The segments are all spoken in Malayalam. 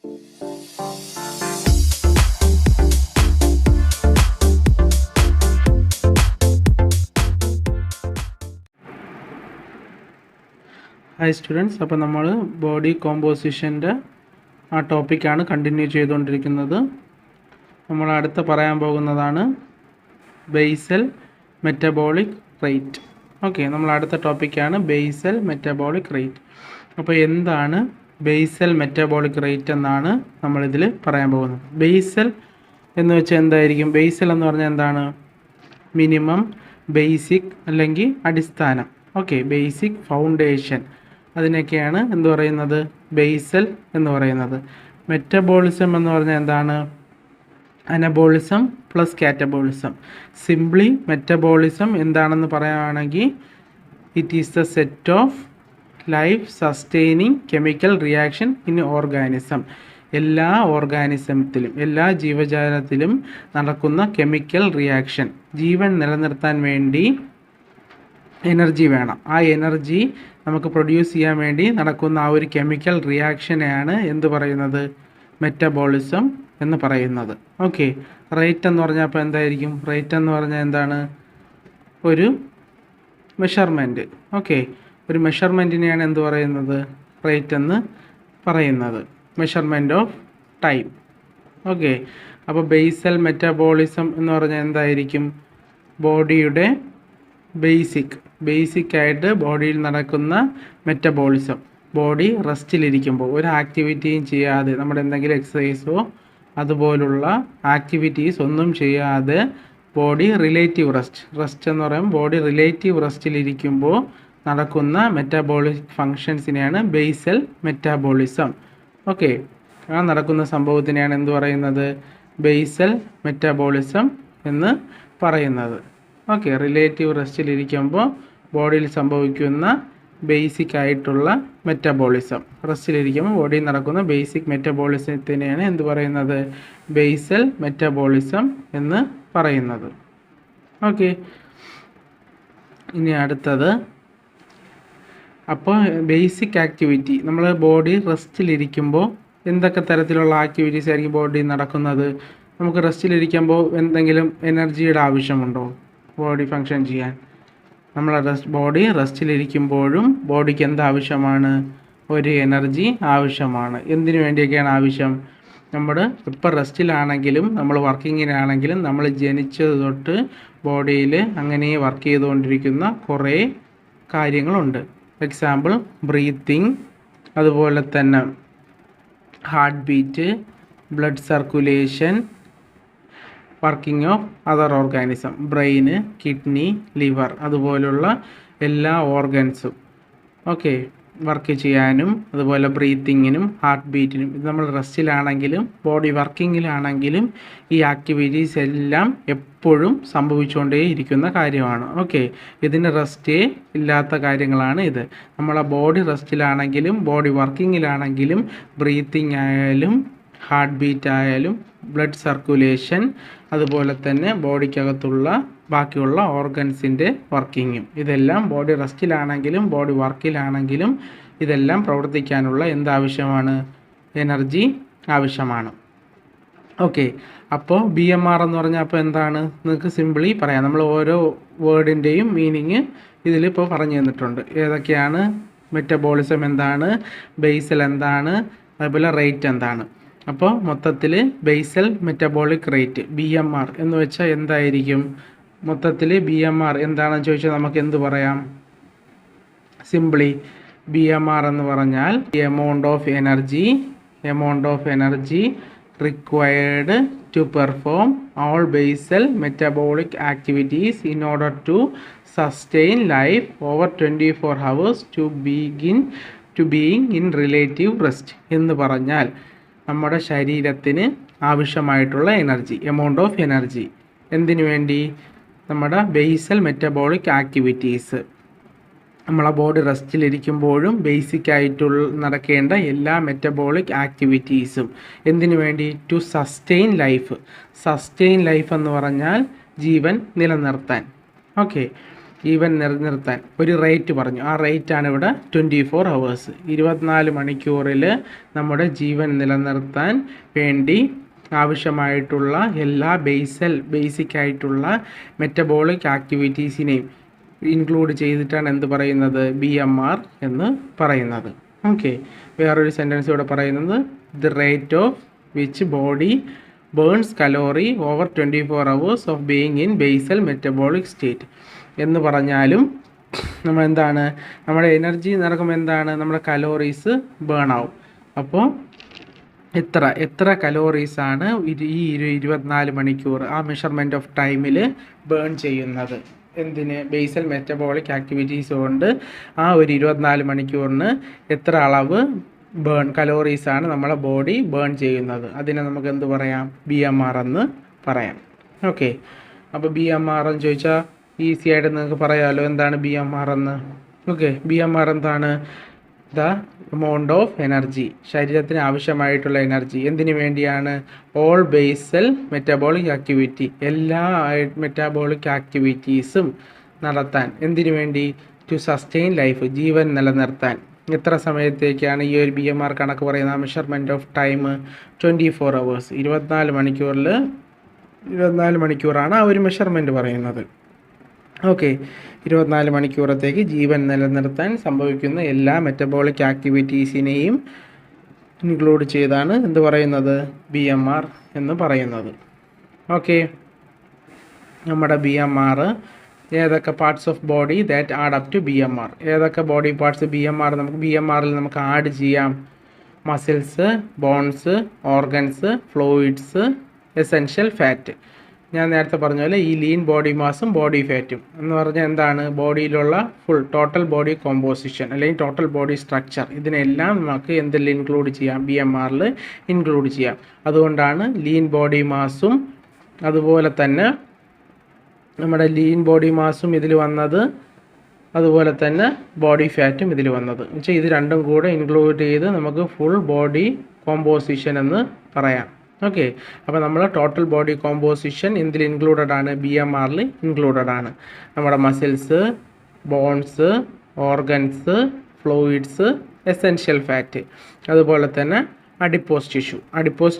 ഹായ് സ്റ്റുഡൻസ്, അപ്പോൾ നമ്മൾ ബോഡി കോമ്പോസിഷൻ്റെ ആ ടോപ്പിക്കാണ് കണ്ടിന്യൂ ചെയ്തുകൊണ്ടിരിക്കുന്നത്. നമ്മൾ അടുത്ത് പറയാൻ പോകുന്നതാണ് ബേസൽ മെറ്റബോളിക് റേറ്റ്. ഓക്കെ, നമ്മൾ അടുത്ത ടോപ്പിക്കാണ് ബേസൽ മെറ്റബോളിക് റേറ്റ്. അപ്പോൾ എന്താണ് ബേസൽ മെറ്റബോളിക് റേറ്റ് എന്നാണ് നമ്മളിതിൽ പറയാൻ പോകുന്നത്. ബേസൽ എന്ന് വെച്ചാൽ എന്തായിരിക്കും? ബേസൽ എന്ന് പറഞ്ഞാൽ എന്താണ്? മിനിമം, ബേസിക് അല്ലെങ്കിൽ അടിസ്ഥാനം. ഓക്കെ, ബേസിക്, ഫൗണ്ടേഷൻ, അതിനൊക്കെയാണ് എന്ത് പറയുന്നത്? ബേസൽ എന്ന് പറയുന്നത്. മെറ്റബോളിസം എന്ന് പറഞ്ഞാൽ എന്താണ്? Anabolism plus catabolism. Simply metabolism എന്താണെന്ന് പറയുകയാണെങ്കിൽ it is the set of life sustaining chemical reaction in organism. എല്ലാ ഓർഗാനിസത്തിലും, എല്ലാ ജീവജാലത്തിലും നടക്കുന്ന കെമിക്കൽ റിയാക്ഷൻ, ജീവൻ നിലനിർത്താൻ വേണ്ടി എനർജി വേണം. ആ എനർജി നമുക്ക് പ്രൊഡ്യൂസ് ചെയ്യാൻ വേണ്ടി നടക്കുന്ന ആ ഒരു കെമിക്കൽ റിയാക്ഷനെയാണ് എന്ത് പറയുന്നത്? മെറ്റബോളിസം എന്ന് പറയുന്നത്. ഓക്കെ, റേറ്റ് എന്ന് പറഞ്ഞാൽ അപ്പോൾ എന്തായിരിക്കും? റേറ്റ് എന്ന് പറഞ്ഞാൽ എന്താണ്? ഒരു മെഷർമെൻറ്റ്. ഓക്കെ, ഒരു മെഷർമെൻറ്റിനെയാണ് എന്ത് പറയുന്നത്? റേറ്റ് എന്ന് പറയുന്നത്. Measurement of time. ഓക്കെ, അപ്പോൾ ബേസൽ മെറ്റബോളിസം എന്ന് പറഞ്ഞാൽ എന്തായിരിക്കും? ബോഡിയുടെ ബേസിക്കായിട്ട് ബോഡിയിൽ നടക്കുന്ന മെറ്റബോളിസം. ബോഡി റെസ്റ്റിലിരിക്കുമ്പോൾ, ഒരു ആക്ടിവിറ്റിയും ചെയ്യാതെ, നമ്മുടെ എന്തെങ്കിലും എക്സസൈസോ അതുപോലുള്ള ആക്ടിവിറ്റീസ് ഒന്നും ചെയ്യാതെ ബോഡി റിലേറ്റീവ് റെസ്റ്റ് എന്ന് പറയുമ്പോൾ ബോഡി റിലേറ്റീവ് റെസ്റ്റിലിരിക്കുമ്പോൾ നടക്കുന്ന മെറ്റബോളിക് ഫങ്ഷൻസിനെയാണ് ബേസൽ മെറ്റബോളിസം. ഓക്കെ, ആ നടക്കുന്ന സംഭവത്തിനെയാണ് എന്ത് പറയുന്നത്? ബേസൽ മെറ്റബോളിസം എന്ന് പറയുന്നത്. ഓക്കെ, റിലേറ്റീവ് റെസ്റ്റിലിരിക്കുമ്പോൾ ബോഡിയിൽ സംഭവിക്കുന്ന ബേസിക് ആയിട്ടുള്ള മെറ്റബോളിസം, റെസ്റ്റിലിരിക്കുമ്പോൾ ബോഡിയിൽ നടക്കുന്ന ബേസിക് മെറ്റബോളിസത്തിനെയാണ് എന്ത് പറയുന്നത്? ബേസൽ മെറ്റബോളിസം എന്ന് പറയുന്നത്. ഓക്കെ, ഇനി അടുത്തത്, അപ്പോൾ ബേസിക് ആക്ടിവിറ്റി, നമ്മൾ ബോഡി റെസ്റ്റിലിരിക്കുമ്പോൾ എന്തൊക്കെ തരത്തിലുള്ള ആക്ടിവിറ്റീസ് ആയിരിക്കും ബോഡിയിൽ നടക്കുന്നത്? നമുക്ക് റെസ്റ്റിലിരിക്കുമ്പോൾ എന്തെങ്കിലും എനർജിയുടെ ആവശ്യമുണ്ടോ ബോഡി ഫങ്ഷൻ ചെയ്യാൻ? നമ്മൾ ബോഡി റെസ്റ്റിലിരിക്കുമ്പോഴും ബോഡിക്ക് എന്താവശ്യമാണ്? ഒരു എനർജി ആവശ്യമാണ്. എന്തിനു വേണ്ടിയൊക്കെയാണ് ആവശ്യം? നമ്മൾ ഇപ്പോൾ റെസ്റ്റിലാണെങ്കിലും നമ്മൾ വർക്കിങ്ങിനാണെങ്കിലും നമ്മൾ ജനിച്ചത് തൊട്ട് ബോഡിയിൽ അങ്ങനെ വർക്ക് ചെയ്തുകൊണ്ടിരിക്കുന്ന കുറേ കാര്യങ്ങളുണ്ട്. എക്സാമ്പിൾ ബ്രീത്തിങ്, അതുപോലെ തന്നെ heart beat, blood circulation, working of other organism, ബ്രെയിന്, കിഡ്നി, ലിവർ, അതുപോലുള്ള എല്ലാ ഓർഗൻസും ഓക്കെ വർക്ക് ചെയ്യാനും, അതുപോലെ ബ്രീത്തിങ്ങിനും ഹാർട്ട് ബീറ്റിനും. ഇത് നമ്മൾ റെസ്റ്റിലാണെങ്കിലും ബോഡി വർക്കിങ്ങിലാണെങ്കിലും ഈ ആക്ടിവിറ്റീസ് എല്ലാം എപ്പോഴും സംഭവിച്ചുകൊണ്ടേ ഇരിക്കുന്ന കാര്യമാണ്. ഓക്കെ, ഇതിന് റെസ്റ്റേ ഇല്ലാത്ത കാര്യങ്ങളാണ് ഇത്. നമ്മളെ ബോഡി റെസ്റ്റിലാണെങ്കിലും ബോഡി വർക്കിങ്ങിലാണെങ്കിലും ബ്രീത്തിങ് ആയാലും ഹാർട്ട് ബീറ്റ് ആയാലും ബ്ലഡ് സർക്കുലേഷൻ, അതുപോലെ തന്നെ ബോഡിക്കകത്തുള്ള ബാക്കിയുള്ള ഓർഗൻസിൻ്റെ വർക്കിങ്ങും, ഇതെല്ലാം ബോഡി റെസ്റ്റിലാണെങ്കിലും ബോഡി വർക്കിലാണെങ്കിലും ഇതെല്ലാം പ്രവർത്തിക്കാനുള്ള എന്താവശ്യമാണ്? എനർജി ആവശ്യമാണ്. ഓക്കെ, അപ്പോൾ BMR എന്ന് പറഞ്ഞാൽ അപ്പോൾ എന്താണ്? നിങ്ങൾക്ക് സിമ്പിളി പറയാം. നമ്മൾ ഓരോ വേർഡിൻ്റെയും മീനിങ് ഇതിലിപ്പോൾ പറഞ്ഞു തന്നിട്ടുണ്ട്. ഏതൊക്കെയാണ്? മെറ്റബോളിസം എന്താണ്, ബേസൽ എന്താണ്, അതുപോലെ റേറ്റ് എന്താണ്. അപ്പോൾ മൊത്തത്തിൽ ബേസൽ മെറ്റബോളിക് റേറ്റ് BMR എന്ന് വെച്ചാൽ എന്തായിരിക്കും? മൊത്തത്തിൽ BMR എന്താണെന്ന് ചോദിച്ചാൽ നമുക്ക് എന്ത് പറയാം? സിംപ്ലി BMR എന്ന് പറഞ്ഞാൽ amount of energy required to perform all basal metabolic activities in order to sustain life over 24 hours to being in relative rest. എന്ന് പറഞ്ഞാൽ നമ്മുടെ ശരീരത്തിന് ആവശ്യമായിട്ടുള്ള എനർജി, എമൗണ്ട് ഓഫ് എനർജി, എന്തിനു വേണ്ടി? നമ്മുടെ ബേസൽ മെറ്റബോളിക് ആക്ടിവിറ്റീസ്, നമ്മളെ ബോഡി റെസ്റ്റിലിരിക്കുമ്പോഴും ബേസിക്കായിട്ടുള്ള നടക്കേണ്ട എല്ലാ മെറ്റബോളിക് ആക്ടിവിറ്റീസും എന്തിനു വേണ്ടി? ടു സസ്റ്റെയിൻ ലൈഫ് എന്ന് പറഞ്ഞാൽ ജീവൻ നിലനിർത്താൻ. ഓക്കെ, ജീവൻ നിലനിർത്താൻ ഒരു റേറ്റ് പറഞ്ഞു. ആ റേറ്റാണ് ഇവിടെ 24 hours. 24 മണിക്കൂറിൽ നമ്മുടെ ജീവൻ നിലനിർത്താൻ വേണ്ടി ആവശ്യമായിട്ടുള്ള എല്ലാ ബേസിക് ആയിട്ടുള്ള മെറ്റബോളിക് ആക്ടിവിറ്റീസിനെയും ഇൻക്ലൂഡ് ചെയ്തിട്ടാണ് എന്ത് പറയുന്നത്, BMR എന്ന് പറയുന്നത്. ഓക്കെ, വേറൊരു സെൻറ്റൻസ് ഇവിടെ പറയുന്നത് the rate of which body burns calorie over 24 hours of being in basal metabolic state എന്ന് പറഞ്ഞാലും നമ്മൾ എന്താണ്, നമ്മുടെ എനർജി നടക്കുമ്പോൾ എന്താണ്, നമ്മുടെ കലോറീസ് ബേൺ ആവും. അപ്പോൾ എത്ര കലോറീസാണ് ഈ 24 മണിക്കൂർ ആ മെഷർമെൻറ്റ് ഓഫ് ടൈമിൽ ബേൺ ചെയ്യുന്നത്, എന്തിന്, ബേസൽ മെറ്റബോളിക് ആക്ടിവിറ്റീസ് കൊണ്ട് ആ ഒരു 24 മണിക്കൂറിന് എത്ര അളവ് കലോറീസാണ് നമ്മളെ ബോഡി ബേൺ ചെയ്യുന്നത്. അതിനെ നമുക്ക് എന്ത് പറയാം, BMR എന്ന് പറയാം. ഓക്കെ, അപ്പോൾ BMR എന്ന് ചോദിച്ചാൽ ഈസി ആയിട്ട് നിങ്ങൾക്ക് പറയാമല്ലോ എന്താണ് BMR എന്ന്. ഓക്കെ, BMR എന്താണ്, ദ എമൗണ്ട് ഓഫ് എനർജി, ശരീരത്തിന് ആവശ്യമായിട്ടുള്ള എനർജി. എന്തിനു വേണ്ടിയാണ്, ഓൾ ബേസൽ മെറ്റബോളിക് ആക്ടിവിറ്റി, എല്ലാ മെറ്റബോളിക് ആക്ടിവിറ്റീസും നടത്താൻ. എന്തിനു വേണ്ടി, ടു സസ്റ്റെയിൻ ലൈഫ്, ജീവൻ നിലനിർത്താൻ. എത്ര സമയത്തേക്കാണ് ഈ ഒരു BMR കണക്ക് പറയുന്നത്, മെഷർമെൻറ്റ് ഓഫ് ടൈം 24 hours, 24 മണിക്കൂറാണ് ആ ഒരു മെഷർമെൻറ്റ് പറയുന്നത്. ഓക്കെ, 24 മണിക്കൂറത്തേക്ക് ജീവൻ നിലനിർത്താൻ സംഭവിക്കുന്ന എല്ലാ മെറ്റബോളിക് ആക്ടിവിറ്റീസിനെയും ഇൻക്ലൂഡ് ചെയ്താണ് എന്ത് പറയുന്നത്, BMR എന്ന് പറയുന്നത്. ഓക്കെ, നമ്മുടെ BMR ഏതൊക്കെ parts of body that add up to BMR, ഏതൊക്കെ ബോഡി പാർട്സ് BMRൽ നമുക്ക് ആഡ് ചെയ്യാം, muscles, bones, organs, fluids, essential fat. ഞാൻ നേരത്തെ പറഞ്ഞ പോലെ ഈ ലീൻ ബോഡി മാസും ബോഡി ഫാറ്റും എന്ന് പറഞ്ഞാൽ എന്താണ്, ബോഡിയിലുള്ള ടോട്ടൽ ബോഡി കോമ്പോസിഷൻ അല്ലെങ്കിൽ ടോട്ടൽ ബോഡി സ്ട്രക്ചർ, ഇതിനെല്ലാം നമുക്ക് എന്തിൽ ഇൻക്ലൂഡ് ചെയ്യാം, BMRൽ ഇൻക്ലൂഡ് ചെയ്യാം. അതുകൊണ്ടാണ് ലീൻ ബോഡി മാസും അതുപോലെ തന്നെ നമ്മുടെ ലീൻ ബോഡി മാസും ഇതിൽ വന്നത്, അതുപോലെ തന്നെ ബോഡി ഫാറ്റും ഇതിൽ വന്നത്. എന്നുവെച്ചാൽ ഇത് രണ്ടും കൂടെ ഇൻക്ലൂഡ് ചെയ്ത് നമുക്ക് ഫുൾ ബോഡി കോമ്പോസിഷൻ എന്ന് പറയാം. ഓക്കെ, അപ്പോൾ നമ്മൾ ടോട്ടൽ ബോഡി കോമ്പോസിഷൻ എന്തിൽ ഇൻക്ലൂഡഡ് ആണ്, BMRൽ ഇൻക്ലൂഡഡ് ആണ്. നമ്മുടെ muscles, bones, organs, fluids, essential fat, അതുപോലെ തന്നെ അഡിപ്പോസ്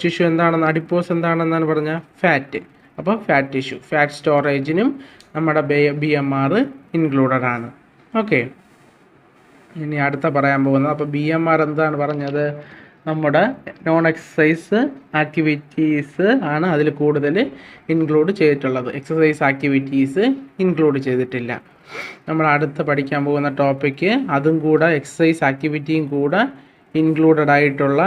ടിഷ്യൂ എന്താണെന്ന്, അഡിപ്പോസ് എന്താണെന്നാണ് പറഞ്ഞാൽ ഫാറ്റ്. അപ്പോൾ ഫാറ്റ് ടിഷ്യൂ, ഫാറ്റ് സ്റ്റോറേജിനും നമ്മുടെ BMR ഇൻക്ലൂഡഡ് ആണ്. ഓക്കെ, ഇനി അടുത്ത പറയാൻ പോകുന്നത്, അപ്പോൾ BMR എന്താണ് പറഞ്ഞത്, നമ്മുടെ നോൺ എക്സസൈസ് ആക്ടിവിറ്റീസ് ആണ് അതിൽ കൂടുതൽ ഇൻക്ലൂഡ് ചെയ്തിട്ടുള്ളത്, എക്സസൈസ് ആക്ടിവിറ്റീസ് ഇൻക്ലൂഡ് ചെയ്തിട്ടില്ല. നമ്മൾ അടുത്ത് പഠിക്കാൻ പോകുന്ന ടോപ്പിക്ക് അതും കൂടെ എക്സസൈസ് ആക്ടിവിറ്റിയും കൂടെ ഇൻക്ലൂഡഡ് ആയിട്ടുള്ള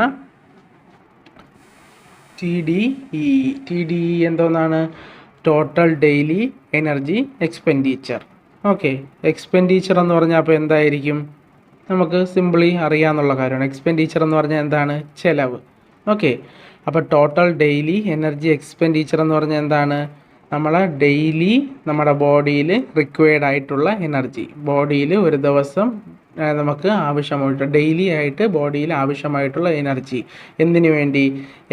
TDE എന്തോന്നാണ്, total daily energy expenditure. Okay, expenditure എന്ന് പറഞ്ഞാൽ അപ്പോൾ എന്തായിരിക്കും, നമുക്ക് സിമ്പിളി അറിയാമെന്നുള്ള കാര്യമാണ്. എക്സ്പെൻഡിച്ചർ എന്ന് പറഞ്ഞാൽ എന്താണ്, ചെലവ്. ഓക്കെ, അപ്പോൾ ടോട്ടൽ ഡെയിലി എനർജി എക്സ്പെൻഡിച്ചർ എന്ന് പറഞ്ഞാൽ എന്താണ്, നമ്മളെ ഡെയിലി നമ്മുടെ ബോഡിയിൽ റിക്വയർഡ് ആയിട്ടുള്ള എനർജി, ബോഡിയിൽ ഒരു ദിവസം നമുക്ക് ആവശ്യമായിട്ട് ഡെയിലി ആയിട്ട് ബോഡിയിൽ ആവശ്യമായിട്ടുള്ള എനർജി, എന്തിനു വേണ്ടി,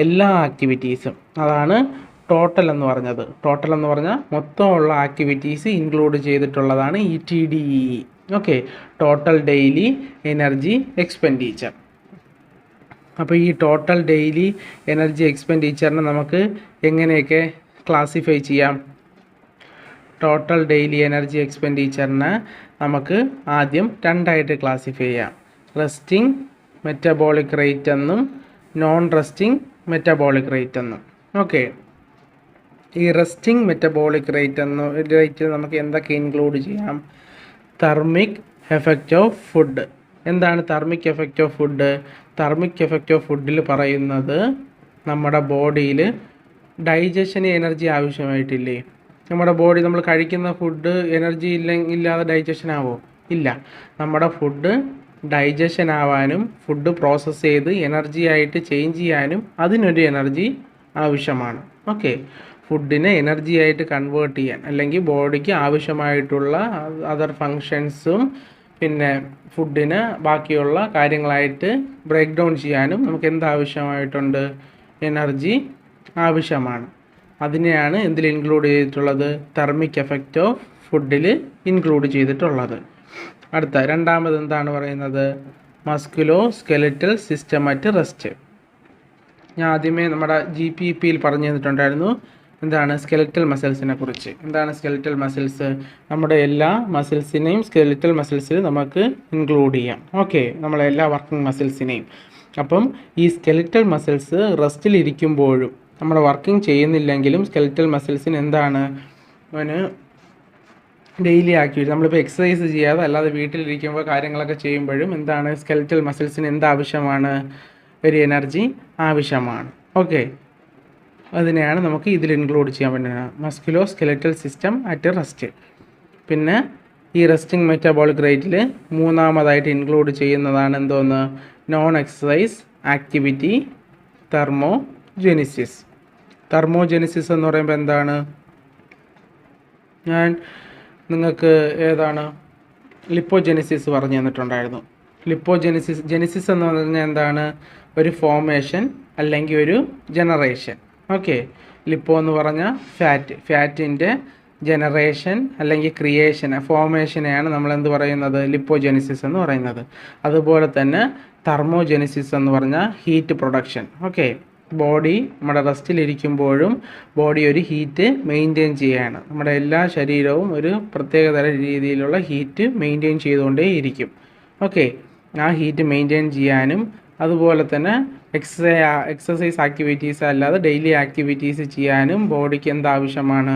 എല്ലാ ആക്ടിവിറ്റീസും, അതാണ് ടോട്ടൽ എന്ന് പറഞ്ഞത്. ടോട്ടൽ എന്ന് പറഞ്ഞാൽ മൊത്തമുള്ള ആക്ടിവിറ്റീസ് ഇൻക്ലൂഡ് ചെയ്തിട്ടുള്ളതാണ് ഈ TDE. Okay, total daily energy expenditure. അപ്പോൾ ഈ ടോട്ടൽ ഡെയിലി എനർജി എക്സ്പെൻഡിച്ചറിനെ നമുക്ക് എങ്ങനെയൊക്കെ ക്ലാസിഫൈ ചെയ്യാം, ടോട്ടൽ ഡെയിലി എനർജി എക്സ്പെൻഡിച്ചറിനെ നമുക്ക് ആദ്യം രണ്ടായിട്ട് ക്ലാസിഫൈ ചെയ്യാം, റെസ്റ്റിംഗ് മെറ്റബോളിക് റേറ്റ് എന്നും നോൺ റെസ്റ്റിംഗ് മെറ്റബോളിക് റേറ്റ് എന്നും. ഓക്കെ, ഈ റെസ്റ്റിംഗ് മെറ്റബോളിക് റേറ്റിൽ നമുക്ക് എന്തൊക്കെ ഇൻക്ലൂഡ് ചെയ്യാം, തെർമിക് എഫക്റ്റ് ഓഫ് ഫുഡ്. എന്താണ് thermic effect of food, thermic effect of ഫുഡിൽ പറയുന്നത് നമ്മുടെ ബോഡിയിൽ ഡൈജഷന് എനർജി ആവശ്യമായിട്ടില്ലേ, നമ്മുടെ ബോഡി നമ്മൾ കഴിക്കുന്ന ഫുഡ് എനർജി ഇല്ലാതെ ഡൈജഷൻ ആവോ, ഇല്ല. നമ്മുടെ ഫുഡ് ഡൈജഷൻ ആവാനും ഫുഡ് പ്രോസസ്സ് ചെയ്ത് എനർജി ആയിട്ട് ചേഞ്ച് ചെയ്യാനും അതിനൊരു എനർജി ആവശ്യമാണ്. ഓക്കെ, ഫുഡിനെ എനർജി ആയിട്ട് കൺവേർട്ട് ചെയ്യാൻ അല്ലെങ്കിൽ ബോഡിക്ക് ആവശ്യമായിട്ടുള്ള അതർ ഫങ്ഷൻസും പിന്നെ ഫുഡിന് ബാക്കിയുള്ള കാര്യങ്ങളായിട്ട് ബ്രേക്ക് ഡൗൺ ചെയ്യാനും നമുക്ക് എന്താവശ്യമായിട്ടുണ്ട്, എനർജി ആവശ്യമാണ്. അതിനെയാണ് എന്തിൽ ഇൻക്ലൂഡ് ചെയ്തിട്ടുള്ളത്, തെർമിക് എഫക്റ്റ് ഓഫ് ഫുഡിൽ ഇൻക്ലൂഡ് ചെയ്തിട്ടുള്ളത്. അടുത്ത രണ്ടാമത് എന്താണ് പറയുന്നത്? Musculo skeletal system at rest. ഞാൻ ആദ്യമേ നമ്മുടെ GPPയിൽ പറഞ്ഞു തന്നിട്ടുണ്ടായിരുന്നു എന്താണ് സ്കെലറ്റൽ മസിൽസിനെ കുറിച്ച്. എന്താണ് സ്കെലറ്റൽ മസിൽസ്? നമ്മുടെ എല്ലാ മസിൽസിനെയും സ്കെലറ്റൽ മസിൽസിൽ നമുക്ക് ഇൻക്ലൂഡ് ചെയ്യാം. ഓക്കെ, നമ്മളെ എല്ലാ വർക്കിംഗ് മസിൽസിനെയും. അപ്പം ഈ സ്കെലറ്റൽ മസിൽസ് റെസ്റ്റിലിരിക്കുമ്പോഴും നമ്മൾ വർക്കിംഗ് ചെയ്യുന്നില്ലെങ്കിലും സ്കെലറ്റൽ മസിൽസിന് എന്താണ് അവന് ഡെയിലി ആക്ടിവിറ്റി, നമ്മളിപ്പോൾ എക്സസൈസ് ചെയ്യാതെ അല്ലാതെ വീട്ടിലിരിക്കുമ്പോൾ കാര്യങ്ങളൊക്കെ ചെയ്യുമ്പോഴും എന്താണ് സ്കെലറ്റൽ മസിൽസിന് എന്താവശ്യമാണ്? ഒരു എനർജി ആവശ്യമാണ്. ഓക്കെ, അതിനെയാണ് നമുക്ക് ഇതിൽ ഇൻക്ലൂഡ് ചെയ്യാൻ പറ്റുന്നത്, musculoskeletal system at rest. പിന്നെ ഈ റെസ്റ്റിംഗ് മെറ്റബോളിക് റേറ്റിൽ മൂന്നാമതായിട്ട് ഇൻക്ലൂഡ് ചെയ്യുന്നതാണ് എന്തോന്ന്? Non exercise activity thermogenesis. Thermogenesis എന്ന് പറയുമ്പോൾ എന്താണ്? ഞാൻ നിങ്ങൾക്ക് ഏതാണ് ലിപ്പോജെനിസിസ് പറഞ്ഞു തന്നിട്ടുണ്ടായിരുന്നു. ജെനിസിസ് എന്ന് പറഞ്ഞാൽ എന്താണ്? ഒരു ഫോർമേഷൻ അല്ലെങ്കിൽ ഒരു ജനറേഷൻ. ഓക്കെ, ലിപ്പോ എന്ന് പറഞ്ഞാൽ ഫാറ്റിൻ്റെ ജനറേഷൻ അല്ലെങ്കിൽ ക്രിയേഷൻ, ഫോർമേഷനെയാണ് നമ്മൾ എന്ത് പറയുന്നത്? ലിപ്പോജെനിസിസ് എന്ന് പറയുന്നത്. അതുപോലെ തന്നെ തെർമോജെനിസിസ് എന്ന് പറഞ്ഞാൽ ഹീറ്റ് പ്രൊഡക്ഷൻ. ഓക്കെ, ബോഡി നമ്മുടെ റെസ്റ്റിലിരിക്കുമ്പോഴും ബോഡി ഒരു ഹീറ്റ് മെയിൻറ്റെയിൻ ചെയ്യുകയാണ്. നമ്മുടെ എല്ലാ ശരീരവും ഒരു പ്രത്യേകതര രീതിയിലുള്ള ഹീറ്റ് മെയിൻറ്റെയിൻ ചെയ്തുകൊണ്ടേ ഇരിക്കും. ഓക്കെ, ആ ഹീറ്റ് മെയിൻറ്റെയിൻ ചെയ്യാനും അതുപോലെ തന്നെ എക്സസൈസ് ആക്ടിവിറ്റീസ് അല്ലാതെ ഡെയിലി ആക്ടിവിറ്റീസ് ചെയ്യാനും ബോഡിക്ക് എന്താവശ്യമാണ്?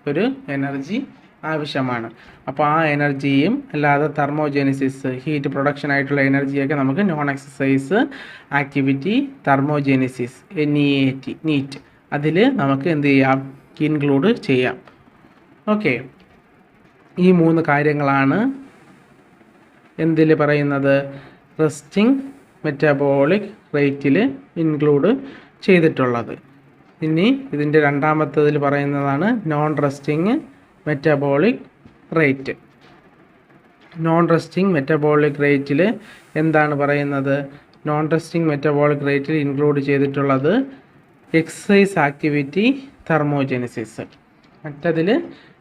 ഒരു എനർജി ആവശ്യമാണ്. അപ്പോൾ ആ എനർജിയും അല്ലാതെ തെർമോജെനിസിസ് ഹീറ്റ് പ്രൊഡക്ഷൻ ആയിട്ടുള്ള എനർജിയൊക്കെ നമുക്ക് നോൺ എക്സസൈസ് ആക്ടിവിറ്റി തെർമോജെനിസിസ് നീറ്റ് അതിൽ നമുക്ക് എന്ത് ചെയ്യാം? ഇൻക്ലൂഡ് ചെയ്യാം. ഓക്കെ, ഈ മൂന്ന് കാര്യങ്ങളാണ് എന്തിൽ പറയുന്നത്? റെസ്റ്റിംഗ് മെറ്റബോളിക് റേറ്റിൽ ഇൻക്ലൂഡ് ചെയ്തിട്ടുള്ളത്. ഇനി ഇതിൻ്റെ രണ്ടാമത്തതിൽ പറയുന്നതാണ് non resting metabolic rate. Non resting metabolic റേറ്റിൽ എന്താണ് പറയുന്നത്? നോൺ റെസ്റ്റിംഗ് മെറ്റബോളിക് റേറ്റിൽ ഇൻക്ലൂഡ് ചെയ്തിട്ടുള്ളത് എക്സസൈസ് ആക്ടിവിറ്റി തെർമോജെനിസിസ്. മറ്റതിൽ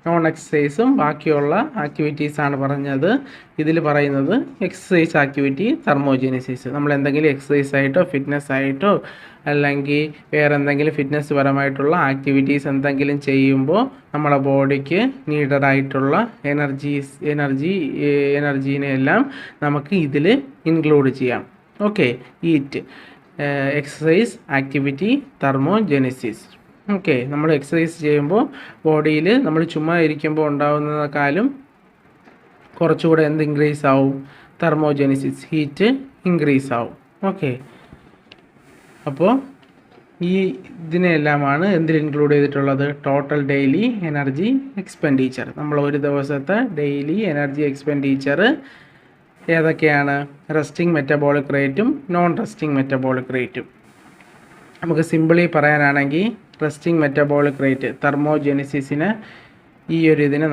നോൺ എക്സസൈസും ബാക്കിയുള്ള ആക്ടിവിറ്റീസാണ് പറഞ്ഞത്. ഇതിൽ പറയുന്നത് എക്സസൈസ് ആക്ടിവിറ്റി തെർമോജെനിസിസ്. നമ്മൾ എന്തെങ്കിലും എക്സസൈസ് ആയിട്ടോ ഫിറ്റ്നസ് ആയിട്ടോ അല്ലെങ്കിൽ വേറെ എന്തെങ്കിലും ഫിറ്റ്നസ് പരമായിട്ടുള്ള ആക്ടിവിറ്റീസ് എന്തെങ്കിലും ചെയ്യുമ്പോൾ നമ്മുടെ ബോഡിക്ക് നീഡഡായിട്ടുള്ള എനർജീനെല്ലാം നമുക്ക് ഇതിൽ ഇൻക്ലൂഡ് ചെയ്യാം. Okay, eat exercise activity thermogenesis. Okay, നമ്മൾ എക്സസൈസ് ചെയ്യുമ്പോൾ ബോഡിയിൽ നമ്മൾ ചുമ്മാ ഇരിക്കുമ്പോൾ ഉണ്ടാകുന്നതിനേക്കാളും കുറച്ചുകൂടെ എന്ത് ഇൻക്രീസ് ആവും? തെർമോജെനിസിസ്, ഹീറ്റ് ഇൻക്രീസ് ആവും. ഓക്കെ, അപ്പോൾ ഈ ഇതിനെല്ലാമാണ് എന്തിൽ ഇൻക്ലൂഡ് ചെയ്തിട്ടുള്ളത്? Total daily energy expenditure. നമ്മൾ ഒരു ദിവസത്തെ ഡെയിലി എനർജി എക്സ്പെൻഡിച്ചർ ഏതൊക്കെയാണ്? റെസ്റ്റിംഗ് മെറ്റബോളിക് റേറ്റും നോൺ റെസ്റ്റിംഗ് മെറ്റബോളിക് റേറ്റും. നമുക്ക് സിമ്പിളി പറയാനാണെങ്കിൽ റെസ്റ്റിംഗ് മെറ്റബോളിക് റേറ്റ് തെർമോജെനിസിസിന് ഈ ഒരു ഇതിനെ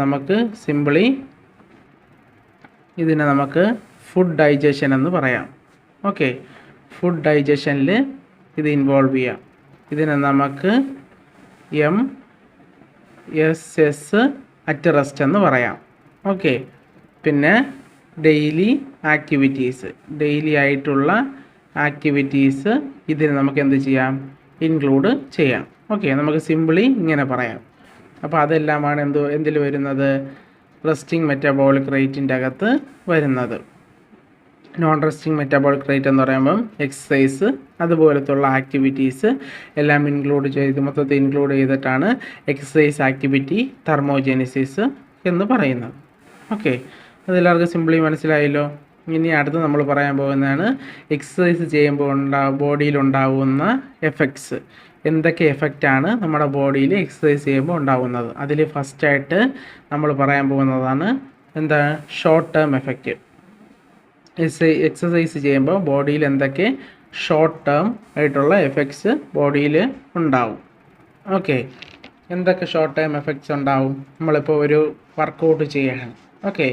നമുക്ക് ഫുഡ് ഡൈജഷൻ എന്ന് പറയാം. ഓക്കെ, ഫുഡ് ഡൈജഷനിൽ ഇത് ഇൻവോൾവ് ചെയ്യാം. ഇതിനെ നമുക്ക് MSS അറ്റ് റെസ്റ്റ് എന്ന് പറയാം. ഓക്കെ, പിന്നെ ഡെയിലി ആയിട്ടുള്ള ആക്ടിവിറ്റീസ് ഇതിന് നമുക്ക് എന്ത് ചെയ്യാം? ഇൻക്ലൂഡ് ചെയ്യാം. ഓക്കെ, നമുക്ക് സിമ്പിളി ഇങ്ങനെ പറയാം. അപ്പോൾ അതെല്ലാമാണ് എന്തിൽ വരുന്നത്? റെസ്റ്റിംഗ് മെറ്റബോളിക് റേറ്റിൻ്റെ അകത്ത് വരുന്നത്. നോൺ റെസ്റ്റിംഗ് മെറ്റബോളിക് റേറ്റ് എന്ന് പറയുമ്പം എക്സസൈസ് അതുപോലത്തുള്ള ആക്ടിവിറ്റീസ് എല്ലാം മൊത്തത്തിൽ ഇൻക്ലൂഡ് ചെയ്തിട്ടാണ് എക്സസൈസ് ആക്ടിവിറ്റി തെർമോജെനിസിസ് എന്ന് പറയുന്നത്. ഓക്കെ, അതെല്ലാവർക്കും സിമ്പിളി മനസ്സിലായല്ലോ. ഇനി അടുത്ത് നമ്മൾ പറയാൻ പോകുന്നതാണ് എക്സസൈസ് ചെയ്യുമ്പോൾ ബോഡിയിലുണ്ടാകുന്ന എഫക്ട്സ്. എന്തൊക്കെ എഫക്റ്റാണ് നമ്മുടെ ബോഡിയിൽ എക്സസൈസ് ചെയ്യുമ്പോൾ ഉണ്ടാകുന്നത്? അതിൽ ഫസ്റ്റായിട്ട് നമ്മൾ പറയാൻ പോകുന്നതാണ് എന്താണ്? Short term effect. എക്സസൈസ് ചെയ്യുമ്പോൾ ബോഡിയിൽ എന്തൊക്കെ ഷോർട്ട് ടേം ആയിട്ടുള്ള എഫക്ട്സ് ബോഡിയിൽ ഉണ്ടാവും? ഓക്കെ, എന്തൊക്കെ ഷോർട്ട് ടേം എഫക്ട്സ് ഉണ്ടാവും? നമ്മളിപ്പോൾ ഒരു വർക്കൗട്ട് ചെയ്യുകയാണ്. ഓക്കെ,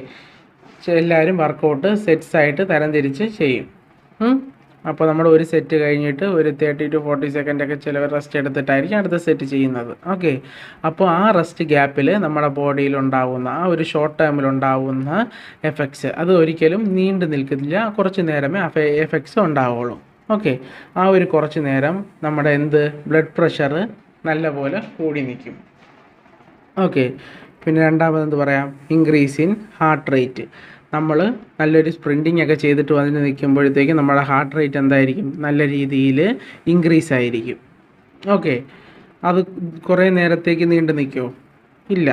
എല്ലാവരും വർക്കൗട്ട് സെറ്റ്സായിട്ട് തരംതിരിച്ച് ചെയ്യും. അപ്പോൾ നമ്മൾ ഒരു സെറ്റ് കഴിഞ്ഞിട്ട് ഒരു 30 to 40 സെക്കൻഡൊക്കെ ചിലവർ റെസ്റ്റ് എടുത്തിട്ടായിരിക്കും അടുത്ത സെറ്റ് ചെയ്യുന്നത്. ഓക്കെ, അപ്പോൾ ആ റെസ്റ്റ് ഗ്യാപ്പിൽ നമ്മുടെ ബോഡിയിൽ ഉണ്ടാകുന്ന ആ ഒരു ഷോർട്ട് ടൈമിലുണ്ടാകുന്ന എഫക്ട്സ് അത് ഒരിക്കലും നീണ്ടു നിൽക്കില്ല, കുറച്ച് നേരമേ എഫക്ട്സ് ഉണ്ടാവുള്ളൂ. ഓക്കെ, ആ ഒരു കുറച്ച് നേരം നമ്മുടെ ബ്ലഡ് പ്രഷർ നല്ലപോലെ കൂടി നിൽക്കും. ഓക്കെ, പിന്നെ രണ്ടാമത് പറയാം, ഇൻക്രീസ് ഇൻ ഹാർട്ട് റേറ്റ്. നമ്മൾ നല്ലൊരു സ്പ്രിൻറ്റിങ് ഒക്കെ ചെയ്തിട്ട് വന്ന് നിൽക്കുമ്പോഴത്തേക്കും നമ്മുടെ ഹാർട്ട് റേറ്റ് എന്തായിരിക്കും, നല്ല രീതിയിൽ ഇൻക്രീസ് ആയിരിക്കും. ഓക്കെ, അത് കുറേ നേരത്തേക്ക് നീണ്ടു നിൽക്കുമോ? ഇല്ല.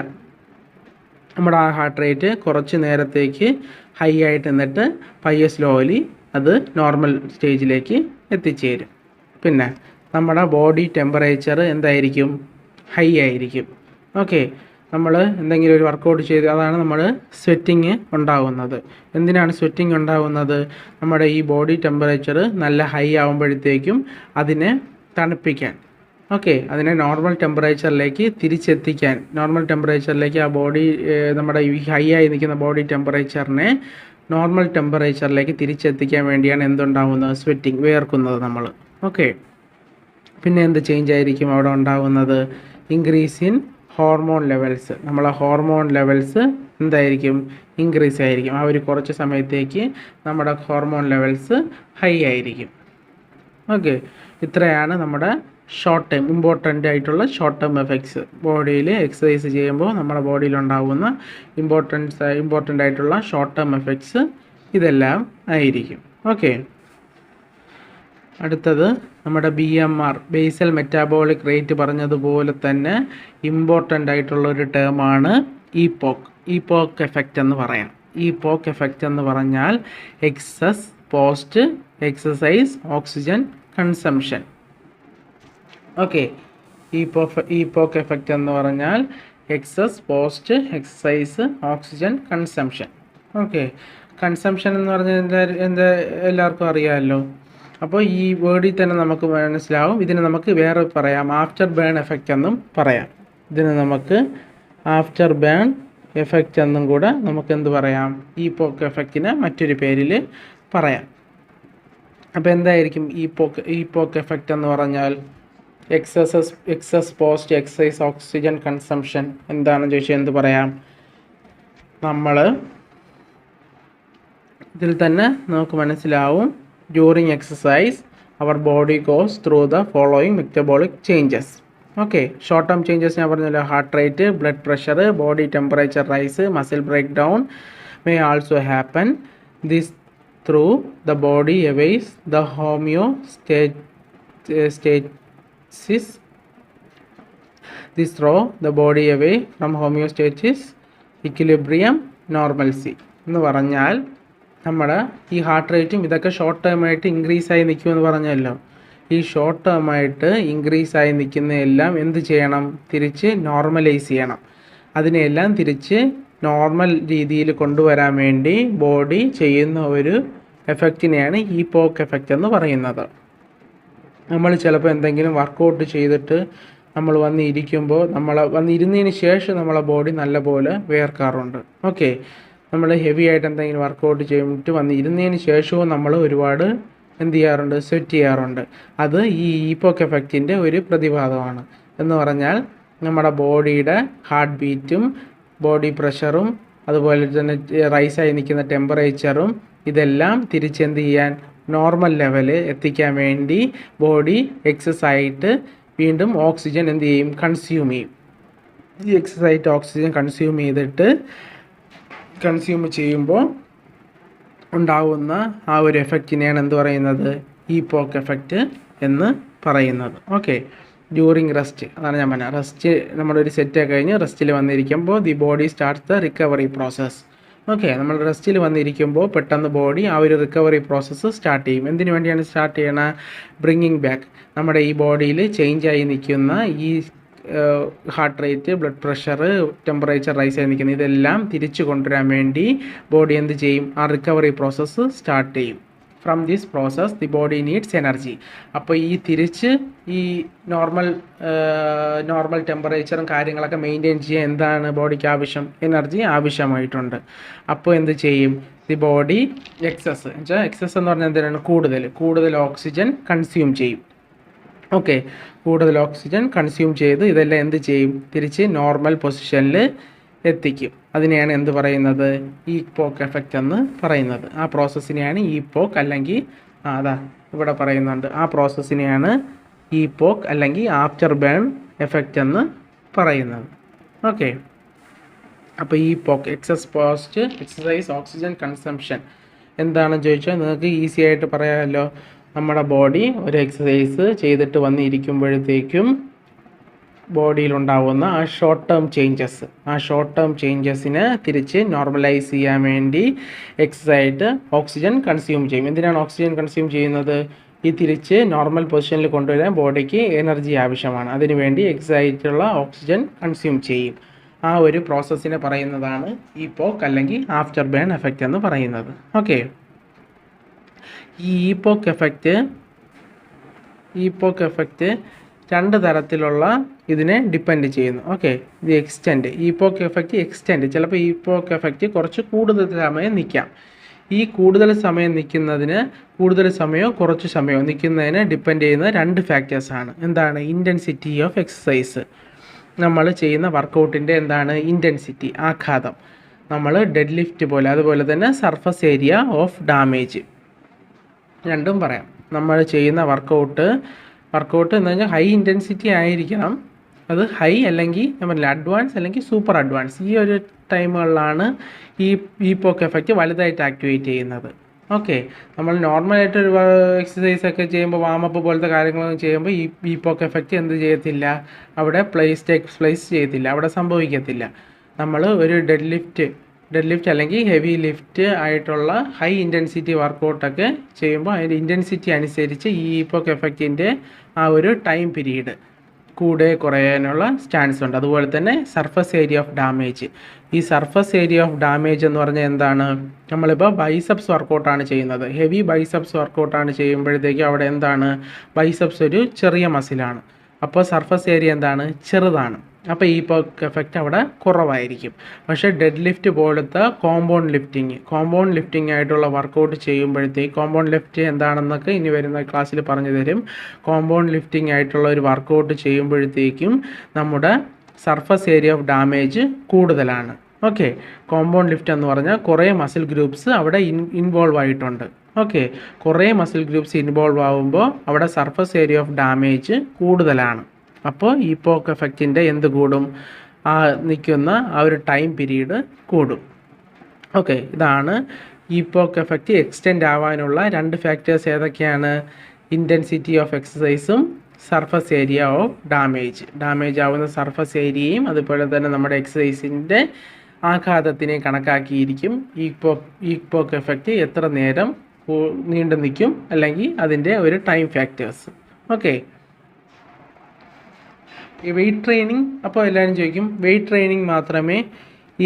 നമ്മുടെ ആ ഹാർട്ട് റേറ്റ് കുറച്ച് നേരത്തേക്ക് ഹൈ ആയിട്ട് നിന്നിട്ട് പയ്യെ സ്ലോലി അത് നോർമൽ സ്റ്റേജിലേക്ക് എത്തിച്ചേരും. പിന്നെ നമ്മുടെ ബോഡി ടെമ്പറേച്ചർ എന്തായിരിക്കും, ഹൈ ആയിരിക്കും. ഓക്കെ, നമ്മൾ എന്തെങ്കിലും ഒരു വർക്കൗട്ട് ചെയ്ത് അതാണ് നമ്മൾ സ്വെറ്റിങ് ഉണ്ടാകുന്നത്. എന്തിനാണ് സ്വെറ്റിങ് ഉണ്ടാകുന്നത്? നമ്മുടെ ഈ ബോഡി ടെമ്പറേച്ചർ നല്ല ഹൈ ആകുമ്പോഴത്തേക്കും അതിനെ തണുപ്പിക്കാൻ, ഓക്കെ, അതിനെ നോർമൽ ടെമ്പറേച്ചറിലേക്ക് തിരിച്ചെത്തിക്കാൻ, നോർമൽ ടെമ്പറേച്ചറിലേക്ക് ആ ബോഡി നമ്മുടെ ഈ ഹൈ ആയി നിൽക്കുന്ന ബോഡി ടെമ്പറേച്ചറിനെ നോർമൽ ടെമ്പറേച്ചറിലേക്ക് തിരിച്ചെത്തിക്കാൻ വേണ്ടിയാണ് എന്തുണ്ടാകുന്നത്, സ്വെറ്റിങ്, വിയർക്കുന്നത് നമ്മൾ. ഓക്കെ, പിന്നെ എന്ത് ചേഞ്ച് ആയിരിക്കും അവിടെ ഉണ്ടാകുന്നത്? Increase in hormone levels. നമ്മളെ ഹോർമോൺ ലെവൽസ് എന്തായിരിക്കും, ഇൻക്രീസ് ആയിരിക്കും. ആ ഒരു കുറച്ച് സമയത്തേക്ക് നമ്മുടെ ഹോർമോൺ ലെവൽസ് ഹൈ ആയിരിക്കും. ഓക്കെ, ഇത്രയാണ് നമ്മുടെ ഷോർട്ട് ടൈം ഇമ്പോർട്ടൻ്റ് ആയിട്ടുള്ള ഷോർട്ട് ടൈം എഫക്ട്സ്. ബോഡിയിൽ എക്സസൈസ് ചെയ്യുമ്പോൾ നമ്മുടെ ബോഡിയിൽ ഉണ്ടാകുന്ന ഇമ്പോർട്ടൻ്റ് ആയിട്ടുള്ള ഷോർട്ട് ടൈം എഫക്ട്സ് ഇതെല്ലാം ആയിരിക്കും. ഓക്കെ, അടുത്തത് നമ്മുടെ BMR, ബേസൽ മെറ്റാബോളിക് റേറ്റ് പറഞ്ഞതുപോലെ തന്നെ ഇമ്പോർട്ടൻ്റ് ആയിട്ടുള്ള ഒരു ടേമാണ് ഈപ്പോക്ക് എഫക്റ്റ് എന്ന് പറയാം. ഈപ്പോക്ക് എഫക്റ്റ് എന്ന് പറഞ്ഞാൽ excess post exercise oxygen consumption. Okay, EPOC effect എന്ന് പറഞ്ഞാൽ excess post exercise oxygen consumption. Okay, consumption എന്ന് പറഞ്ഞാൽ എന്താ എല്ലാവർക്കും അറിയാമല്ലോ. അപ്പോൾ ഈ വേർഡിൽ തന്നെ നമുക്ക് മനസ്സിലാവും. ഇതിന് നമുക്ക് വേറെ പറയാം, ആഫ്റ്റർ ബേൺ എഫക്റ്റ് എന്നും പറയാം. ഇതിന് നമുക്ക് ആഫ്റ്റർ ബേൺ എഫക്റ്റ് എന്നും കൂടെ നമുക്ക് എന്ത് പറയാം, ഈപ്പോക്ക് എഫക്റ്റിന് മറ്റൊരു പേരിൽ പറയാം. അപ്പോൾ എന്തായിരിക്കും ഈപ്പോക്ക് എഫക്റ്റ് എന്ന് പറഞ്ഞാൽ? Excess post exercise oxygen consumption എന്താണെന്ന് ചോദിച്ചാൽ എന്ത് പറയാം? നമ്മൾ ഇതിൽ തന്നെ നമുക്ക് മനസ്സിലാവും, during exercise our body goes through the following metabolic changes. Okay, short term changes ഞാൻ പറഞ്ഞല്ലോ, heart rate, blood pressure, body temperature rise, muscle break down may also happen. This through the body awaits the homeostasis. This throw the body away from homeostasis, equilibrium, normalcy. എന്ന് പറഞ്ഞാൽ നമ്മുടെ ഈ ഹാർട്ട് റേറ്റും ഇതൊക്കെ ഷോർട്ട് ടേമായിട്ട് ഇൻക്രീസ് ആയി നിൽക്കുമെന്ന് പറഞ്ഞല്ലോ. ഈ ഷോർട്ട് ടേമായിട്ട് ഇൻക്രീസ് ആയി നിൽക്കുന്നതെല്ലാം എന്ത് ചെയ്യണം, തിരിച്ച് നോർമലൈസ് ചെയ്യണം. അതിനെല്ലാം തിരിച്ച് നോർമൽ രീതിയിൽ കൊണ്ടുവരാൻ വേണ്ടി ബോഡി ചെയ്യുന്ന ഒരു എഫക്റ്റിനെയാണ് ഈപ്പോക്ക് എഫക്റ്റ് എന്ന് പറയുന്നത്. നമ്മൾ ചിലപ്പോൾ എന്തെങ്കിലും വർക്കൗട്ട് ചെയ്തിട്ട് നമ്മൾ വന്നിരിക്കുമ്പോൾ വന്നിരുന്നതിന് ശേഷം നമ്മളെ ബോഡി നല്ലപോലെ വിയർക്കാറുണ്ട്. ഓക്കെ, നമ്മൾ ഹെവി ആയിട്ട് എന്തെങ്കിലും വർക്കൗട്ട് ചെയ്തിട്ട് വന്നിരുന്നതിന് ശേഷവും നമ്മൾ ഒരുപാട് എന്ത് ചെയ്യാറുണ്ട്, സ്വെറ്റ് ചെയ്യാറുണ്ട്. അത് ഈ ഈപ്പോക്ക് എഫക്റ്റിൻ്റെ ഒരു പ്രതിഭാസമാണ്. എന്ന് പറഞ്ഞാൽ നമ്മുടെ ബോഡിയുടെ ഹാർട്ട് ബീറ്റും ബോഡി പ്രഷറും അതുപോലെ തന്നെ റൈസായി നിൽക്കുന്ന ടെമ്പറേച്ചറും ഇതെല്ലാം തിരിച്ചെന്ത് ചെയ്യാൻ, നോർമൽ ലെവല് എത്തിക്കാൻ വേണ്ടി ബോഡി എക്സസൈസ് വീണ്ടും ഓക്സിജൻ എന്ത് ചെയ്യും, കൺസ്യൂം ചെയ്യും. ഈ എക്സസൈസ് ഓക്സിജൻ കൺസ്യൂം ചെയ്യുമ്പോൾ ഉണ്ടാകുന്ന ആ ഒരു എഫക്റ്റിനെയാണ് എന്ത് പറയുന്നത്, ഈപ്പോക്ക് എഫക്റ്റ് എന്ന് പറയുന്നത്. ഓക്കെ, ഡ്യൂറിങ് റെസ്റ്റ്, അതാണ് ഞാൻ പറഞ്ഞത്. റെസ്റ്റ് നമ്മളൊരു സെറ്റ് കഴിഞ്ഞ് റെസ്റ്റിൽ വന്നിരിക്കുമ്പോൾ the body starts the recovery process. Okay, നമ്മൾ റെസ്റ്റിൽ വന്നിരിക്കുമ്പോൾ പെട്ടെന്ന് ബോഡി ആ ഒരു റിക്കവറി പ്രോസസ്സ് സ്റ്റാർട്ട് ചെയ്യും. എന്തിനു വേണ്ടിയാണ് സ്റ്റാർട്ട് ചെയ്യണത്? ബ്രിങ്ങിങ് ബാക്ക്, നമ്മുടെ ഈ ബോഡിയിൽ ചേഞ്ചായി നിൽക്കുന്ന ഈ heart rate, blood pressure, temperature rise ആയി നിൽക്കുന്നത് ഇതെല്ലാം തിരിച്ചു കൊണ്ടുവരാൻ വേണ്ടി ബോഡി എന്ത് ചെയ്യും, ആ റിക്കവറി പ്രോസസ്സ് സ്റ്റാർട്ട് ചെയ്യും. From this process the body needs energy. അപ്പോൾ ഈ തിരിച്ച് ഈ നോർമൽ ടെമ്പറേച്ചറും കാര്യങ്ങളൊക്കെ മെയിൻറ്റെയിൻ ചെയ്യാൻ എന്താണ് ബോഡിക്ക് ആവശ്യം? എനർജി ആവശ്യമായിട്ടുണ്ട്. അപ്പോൾ എന്ത് ചെയ്യും? ദി ബോഡി എക്സസ് എന്ന് പറഞ്ഞാൽ എന്തിനാണ്? കൂടുതൽ ഓക്സിജൻ കൺസ്യൂം ചെയ്യും. ഓക്കെ, കൂടുതൽ ഓക്സിജൻ കൺസ്യൂം ചെയ്ത് ഇതെല്ലാം എന്ത് ചെയ്യും? തിരിച്ച് നോർമൽ പൊസിഷനിൽ എത്തിക്കും. അതിനെയാണ് എന്ത് പറയുന്നത്? ഈപ്പോക്ക് എഫക്റ്റ് എന്ന് പറയുന്നത്. ആ പ്രോസസ്സിനെയാണ് ഈപ്പോക്ക് അല്ലെങ്കിൽ അതാ ഇവിടെ പറയുന്നുണ്ട്, ആ പ്രോസസ്സിനെയാണ് ഈപ്പോക്ക് അല്ലെങ്കിൽ ആഫ്റ്റർ ബേൺ എഫക്റ്റ് എന്ന് പറയുന്നത്. ഓക്കെ, അപ്പോൾ ഈപ്പോക്ക് എക്സസൈസ് ഓക്സിജൻ കൺസംഷൻ എന്താണെന്ന് ചോദിച്ചാൽ നിങ്ങൾക്ക് ഈസി ആയിട്ട് പറയാമല്ലോ. നമ്മുടെ ബോഡി ഒരു എക്സസൈസ് ചെയ്തിട്ട് വന്നിരിക്കുമ്പോഴത്തേക്കും ബോഡിയിലുണ്ടാവുന്ന ആ ഷോർട്ട് ടേം ചേഞ്ചസിനെ തിരിച്ച് നോർമലൈസ് ചെയ്യാൻ വേണ്ടി എക്സസൈസ് ഓക്സിജൻ കൺസ്യൂം ചെയ്യും. എന്തിനാണ് ഓക്സിജൻ കൺസ്യൂം ചെയ്യുന്നത്? ഈ തിരിച്ച് നോർമൽ പൊസിഷനിൽ കൊണ്ടുവരാൻ ബോഡിക്ക് എനർജി ആവശ്യമാണ്. അതിനുവേണ്ടി എക്സസൈസുള്ള ഓക്സിജൻ കൺസ്യൂം ചെയ്യും. ആ ഒരു പ്രോസസ്സിനെ പറയുന്നതാണ് ഈപ്പോക്ക് അല്ലെങ്കിൽ ആഫ്റ്റർ ബേൺ എഫക്റ്റ് എന്ന് പറയുന്നത്. ഓക്കെ, ഈ ഈപ്പോക്ക് എഫക്റ്റ് രണ്ട് തരത്തിലുള്ള ഇതിനെ ഡിപ്പെൻഡ് ചെയ്യുന്നു. ഓക്കെ, ഇത് ഈപ്പോക്ക് എക്സ്റ്റെൻഡ് ചിലപ്പോൾ ഈപ്പോക്ക് എഫക്റ്റ് കുറച്ച് കൂടുതൽ സമയം നിൽക്കാം. ഈ കൂടുതൽ സമയം കുറച്ച് സമയമോ നിൽക്കുന്നതിന് ഡിപ്പെൻഡ് ചെയ്യുന്ന രണ്ട് ഫാക്ടേഴ്സാണ്. എന്താണ്? ഇൻറ്റൻസിറ്റി ഓഫ് എക്സസൈസ്, നമ്മൾ ചെയ്യുന്ന വർക്കൗട്ടിൻ്റെ എന്താണ് ഇൻറ്റൻസിറ്റി, ആഘാതം. നമ്മൾ ഡെഡ് ലിഫ്റ്റ് പോലെ, അതുപോലെ തന്നെ സർഫസ് ഏരിയ ഓഫ് ഡാമേജ്, രണ്ടും പറയാം. നമ്മൾ ചെയ്യുന്ന വർക്കൗട്ട് എന്ന് പറഞ്ഞാൽ ഹൈ ഇൻറ്റൻസിറ്റി ആയിരിക്കണം. അത് ഹൈ അല്ലെങ്കിൽ ഞാൻ പറഞ്ഞില്ല അഡ്വാൻസ് അല്ലെങ്കിൽ സൂപ്പർ അഡ്വാൻസ്. ഈ ഒരു ടൈമുകളിലാണ് ഈ ഈപ്പോക്ക് എഫക്റ്റ് വലുതായിട്ട് ആക്ടിവേറ്റ് ചെയ്യുന്നത്. ഓക്കെ, നമ്മൾ നോർമലായിട്ടൊരു എക്സസൈസൊക്കെ ചെയ്യുമ്പോൾ വാമപ്പ് പോലത്തെ കാര്യങ്ങളൊക്കെ ചെയ്യുമ്പോൾ ഈ ഈപ്പോക്ക് എഫക്റ്റ് എന്ത് ചെയ്യത്തില്ല? അവിടെ പ്ലേസ് ചെയ്യത്തില്ല, അവിടെ സംഭവിക്കത്തില്ല. നമ്മൾ ഒരു ഡെഡ് ലിഫ്റ്റ് അല്ലെങ്കിൽ ഹെവി ലിഫ്റ്റ് ആയിട്ടുള്ള ഹൈ ഇൻറ്റൻസിറ്റി വർക്കൗട്ടൊക്കെ ചെയ്യുമ്പോൾ അതിൻ്റെ ഇൻറ്റൻസിറ്റി അനുസരിച്ച് ഈ ഈപ്പോക്ക് എഫക്റ്റിൻ്റെ ആ ഒരു ടൈം പീരീഡ് കുറയാനുള്ള ചാൻസ് ഉണ്ട്. അതുപോലെ തന്നെ സർഫസ് ഏരിയ ഓഫ് ഡാമേജ്. ഈ സർഫസ് ഏരിയ ഓഫ് ഡാമേജ് എന്ന് പറഞ്ഞാൽ എന്താണ്? നമ്മളിപ്പോൾ ബൈസെപ്സ് വർക്കൗട്ടാണ് ചെയ്യുന്നത്. ഹെവി ബൈസെപ്സ് വർക്കൗട്ടാണ് ചെയ്യുമ്പോഴത്തേക്കും അവിടെ എന്താണ്? ബൈസെപ്സ് ഒരു ചെറിയ മസിലാണ്. അപ്പോൾ സർഫസ് ഏരിയ എന്താണ്? ചെറുതാണ്. അപ്പോൾ ഈപ്പോക്ക് എഫക്റ്റ് അവിടെ കുറവായിരിക്കും. പക്ഷേ ഡെഡ് ലിഫ്റ്റ് പോലത്തെ കോമ്പൗണ്ട് ലിഫ്റ്റിംഗ് ആയിട്ടുള്ള വർക്കൗട്ട് ചെയ്യുമ്പോഴത്തേക്ക്, കോമ്പൗണ്ട് ലിഫ്റ്റ് എന്താണെന്നൊക്കെ ഇനി വരുന്ന ക്ലാസ്സിൽ പറഞ്ഞു തരും. കോമ്പൗണ്ട് ലിഫ്റ്റിംഗ് ആയിട്ടുള്ള ഒരു വർക്കൗട്ട് ചെയ്യുമ്പോഴത്തേക്കും നമ്മുടെ സർഫസ് ഏരിയ ഓഫ് ഡാമേജ് കൂടുതലാണ്. ഓക്കെ, കോമ്പൗണ്ട് ലിഫ്റ്റ് എന്ന് പറഞ്ഞാൽ കുറേ മസിൽ ഗ്രൂപ്പ്സ് അവിടെ ഇൻവോൾവ് ആയിട്ടുണ്ട്. ഓക്കെ, കുറേ മസിൽ ഗ്രൂപ്പ്സ് ഇൻവോൾവ് ആകുമ്പോൾ അവിടെ സർഫസ് ഏരിയ ഓഫ് ഡാമേജ് കൂടുതലാണ്. അപ്പോൾ ഈപ്പോക്ക് എഫക്റ്റിൻ്റെ എന്ത് കൂടും? നിൽക്കുന്ന ആ ഒരു ടൈം പീരീഡ് കൂടും. ഓക്കെ, ഇതാണ് ഈപ്പോക്ക് എഫക്റ്റ് എക്സ്റ്റെൻഡ് ആവാനുള്ള രണ്ട് ഫാക്ടേഴ്സ്. ഏതൊക്കെയാണ്? ഇൻറ്റൻസിറ്റി ഓഫ് എക്സസൈസും സർഫസ് ഏരിയ ഓഫ് ഡാമേജ് ആവുന്ന സർഫസ് ഏരിയയും അതുപോലെ തന്നെ നമ്മുടെ എക്സസൈസിൻ്റെ ആഘാതത്തിനെ കണക്കാക്കിയിരിക്കും ഈപ്പോക്ക് എഫക്റ്റ് എത്ര നേരം നീണ്ടു നിൽക്കും അല്ലെങ്കിൽ അതിൻ്റെ ഒരു ടൈം ഫാക്ടേഴ്സ്. ഓക്കെ, ഈ വെയ്റ്റ് ട്രെയിനിങ്, അപ്പോൾ എല്ലാവരും ചോദിക്കും വെയ്റ്റ് ട്രെയിനിങ് മാത്രമേ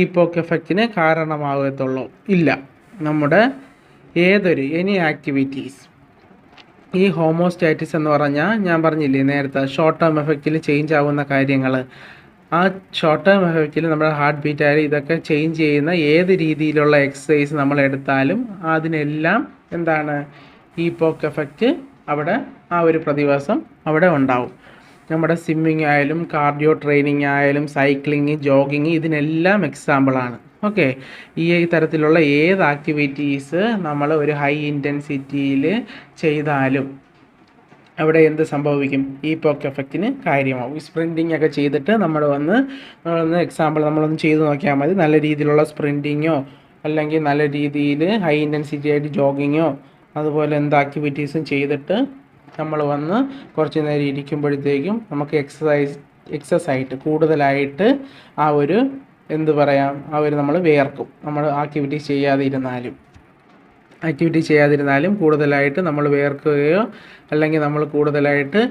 ഈപ്പോക്ക് എഫക്റ്റിന് കാരണമാകത്തുള്ളൂ? ഇല്ല, നമ്മുടെ എനി ആക്ടിവിറ്റീസ്, ഈ ഹോമോസ്റ്റാറ്റിസ് എന്ന് പറഞ്ഞാൽ ഞാൻ പറഞ്ഞില്ലേ നേരത്തെ ഷോർട്ട് ടേം എഫക്റ്റിൽ ചേഞ്ച് ആവുന്ന കാര്യങ്ങൾ, ആ ഷോർട്ട് ടേം എഫക്റ്റിൽ നമ്മുടെ ഹാർട്ട് ബീറ്റ് ആയാലും ഇതൊക്കെ ചേഞ്ച് ചെയ്യുന്ന ഏത് രീതിയിലുള്ള എക്സസൈസ് നമ്മൾ എടുത്താലും അതിനെല്ലാം എന്താണ്? ഈപ്പോക്ക് എഫക്റ്റ് അവിടെ ആ ഒരു പ്രതിഭാസം അവിടെ ഉണ്ടാവും. നമ്മുടെ സ്വിമ്മിങ് ആയാലും കാർഡിയോ ട്രെയിനിങ് ആയാലും സൈക്ലിങ്, ജോഗിങ്, ഇതിനെല്ലാം എക്സാമ്പിളാണ്. ഓക്കെ, ഈ തരത്തിലുള്ള ഏത് ആക്ടിവിറ്റീസ് നമ്മൾ ഒരു ഹൈ ഇൻറ്റൻസിറ്റിയിൽ ചെയ്താലും അവിടെ എന്ത് സംഭവിക്കും? ഈപ്പോക്ക് എഫക്റ്റിന് കാര്യമാവും. സ്പ്രിൻറ്റിങ് ഒക്കെ ചെയ്തിട്ട് നമ്മളൊന്ന് എക്സാമ്പിൾ നമ്മളൊന്ന് ചെയ്ത് നോക്കിയാൽ മതി. നല്ല രീതിയിലുള്ള സ്പ്രിൻറ്റിങ്ങോ അല്ലെങ്കിൽ നല്ല രീതിയിൽ ഹൈ ഇൻറ്റൻസിറ്റി ആയിട്ട് ജോഗിങ്ങോ അതുപോലെ എന്ത് ആക്ടിവിറ്റീസും ചെയ്തിട്ട് നമ്മൾ വന്ന് കുറച്ച് നേരം ഇരിക്കുമ്പോഴത്തേക്കും നമുക്ക് എക്സസൈസ് കൂടുതലായിട്ട് ആ ഒരു നമ്മൾ വിയർക്കും. നമ്മൾ ആക്ടിവിറ്റി ചെയ്യാതിരുന്നാലും കൂടുതലായിട്ട് നമ്മൾ വിയർക്കുകയോ അല്ലെങ്കിൽ നമ്മൾ കൂടുതലായിട്ട്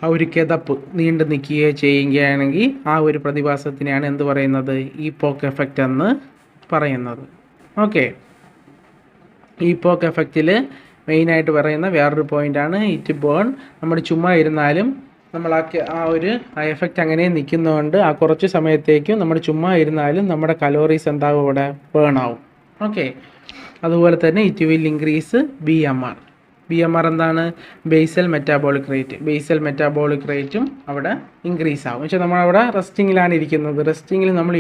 ആ ഒരു കിതപ്പ് നീണ്ടു നിൽക്കുകയോ ചെയ്യുകയാണെങ്കിൽ ആ ഒരു പ്രതിഭാസത്തിനെയാണ് എന്ത് പറയുന്നത്? ഈപ്പോക്ക് എഫക്റ്റ് എന്ന് പറയുന്നത്. ഓക്കെ, ഈപ്പോക്ക് എഫക്റ്റിൽ മെയിനായിട്ട് പറയുന്ന വേറൊരു പോയിൻ്റാണ് ഇറ്റ് ബേൺ. നമ്മൾ ചുമ്മാ ഇരുന്നാലും നമ്മൾ ആ ഒരു എഫക്റ്റ് അങ്ങനെ നിൽക്കുന്നതുകൊണ്ട് ആ കുറച്ച് സമയത്തേക്കും നമ്മൾ ചുമ്മാ ഇരുന്നാലും നമ്മുടെ കലോറീസ് എന്താകും ഇവിടെ ബേൺ ആവും. ഓക്കെ, അതുപോലെ തന്നെ it will increase BMR. BMR എന്താണ്? Basal metabolic rate. Basal metabolic റേറ്റും അവിടെ ഇൻക്രീസ് ആവും. വെച്ചാൽ നമ്മളവിടെ റെസ്റ്റിങ്ങിലാണ് ഇരിക്കുന്നത്. റെസ്റ്റിങ്ങിൽ നമ്മൾ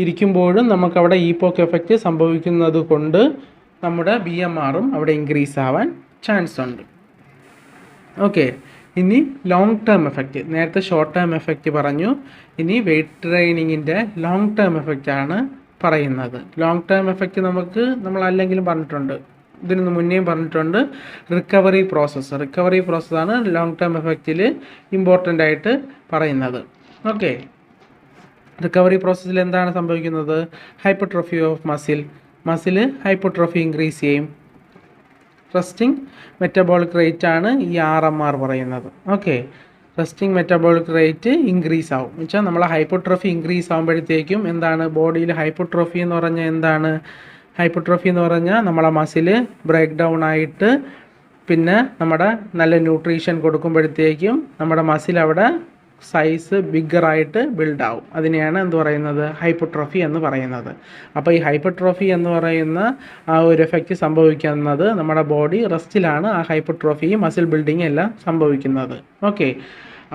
ഇരിക്കുമ്പോഴും നമുക്കവിടെ ഈപ്പോക്ക് എഫക്റ്റ് സംഭവിക്കുന്നത് കൊണ്ട് നമ്മുടെ BMRും അവിടെ ഇൻക്രീസ് ആവാൻ ചാൻസ് ഉണ്ട്. ഓക്കെ, ഇനി ലോങ് ടേം എഫക്റ്റ്. നേരത്തെ ഷോർട്ട് ടേം എഫക്റ്റ് പറഞ്ഞു, ഇനി വെയ്റ്റ് ട്രെയിനിങ്ങിൻ്റെ ലോങ് ടേം എഫക്റ്റാണ് പറയുന്നത്. ലോങ് ടേം എഫക്റ്റ് നമ്മൾ അല്ലെങ്കിലും പറഞ്ഞിട്ടുണ്ട്, ഇതിന് മുന്നേയും പറഞ്ഞിട്ടുണ്ട്. റിക്കവറി പ്രോസസ്സാണ് ലോങ് ടേം എഫക്റ്റിൽ ഇമ്പോർട്ടൻ്റ് ആയിട്ട് പറയുന്നത്. ഓക്കെ, റിക്കവറി പ്രോസസ്സിൽ എന്താണ് സംഭവിക്കുന്നത്? Hypertrophy of muscle hypertrophy increase ചെയ്യും. റെസ്റ്റിംഗ് മെറ്റബോളിക് റേറ്റ് ആണ് ഈ RMR പറയുന്നത്. Okay, resting metabolic rate increase ആവും. എന്ന് വെച്ചാൽ നമ്മളെ ഹൈപ്പർട്രോഫി ഇൻക്രീസ് ആകുമ്പോഴത്തേക്കും എന്താണ് ബോഡിയിൽ ഹൈപ്പർട്രോഫി എന്ന് പറഞ്ഞാൽ എന്താണ്? ഹൈപ്പർട്രോഫി എന്ന് പറഞ്ഞാൽ നമ്മളെ മസിൽ ബ്രേക്ക് ഡൗൺ ആയിട്ട് പിന്നെ നമ്മുടെ നല്ല ന്യൂട്രീഷൻ കൊടുക്കുമ്പോഴത്തേക്കും നമ്മുടെ മസിൽ അവിടെ സൈസ് ബിഗ്ഗറായിട്ട് ബിൽഡ് ആവും. അതിനെയാണ് എന്ത് പറയുന്നത്? ഹൈപ്പർട്രോഫി എന്ന് പറയുന്നത്. അപ്പോൾ ഈ ഹൈപ്പർട്രോഫി എന്ന് പറയുന്ന ആ ഒരു എഫക്റ്റ് സംഭവിക്കുന്നത് നമ്മുടെ ബോഡി റെസ്റ്റിലാണ് ആ ഹൈപ്പർട്രോഫി മസിൽ ബിൽഡിങ് എല്ലാം സംഭവിക്കുന്നത്. ഓക്കെ,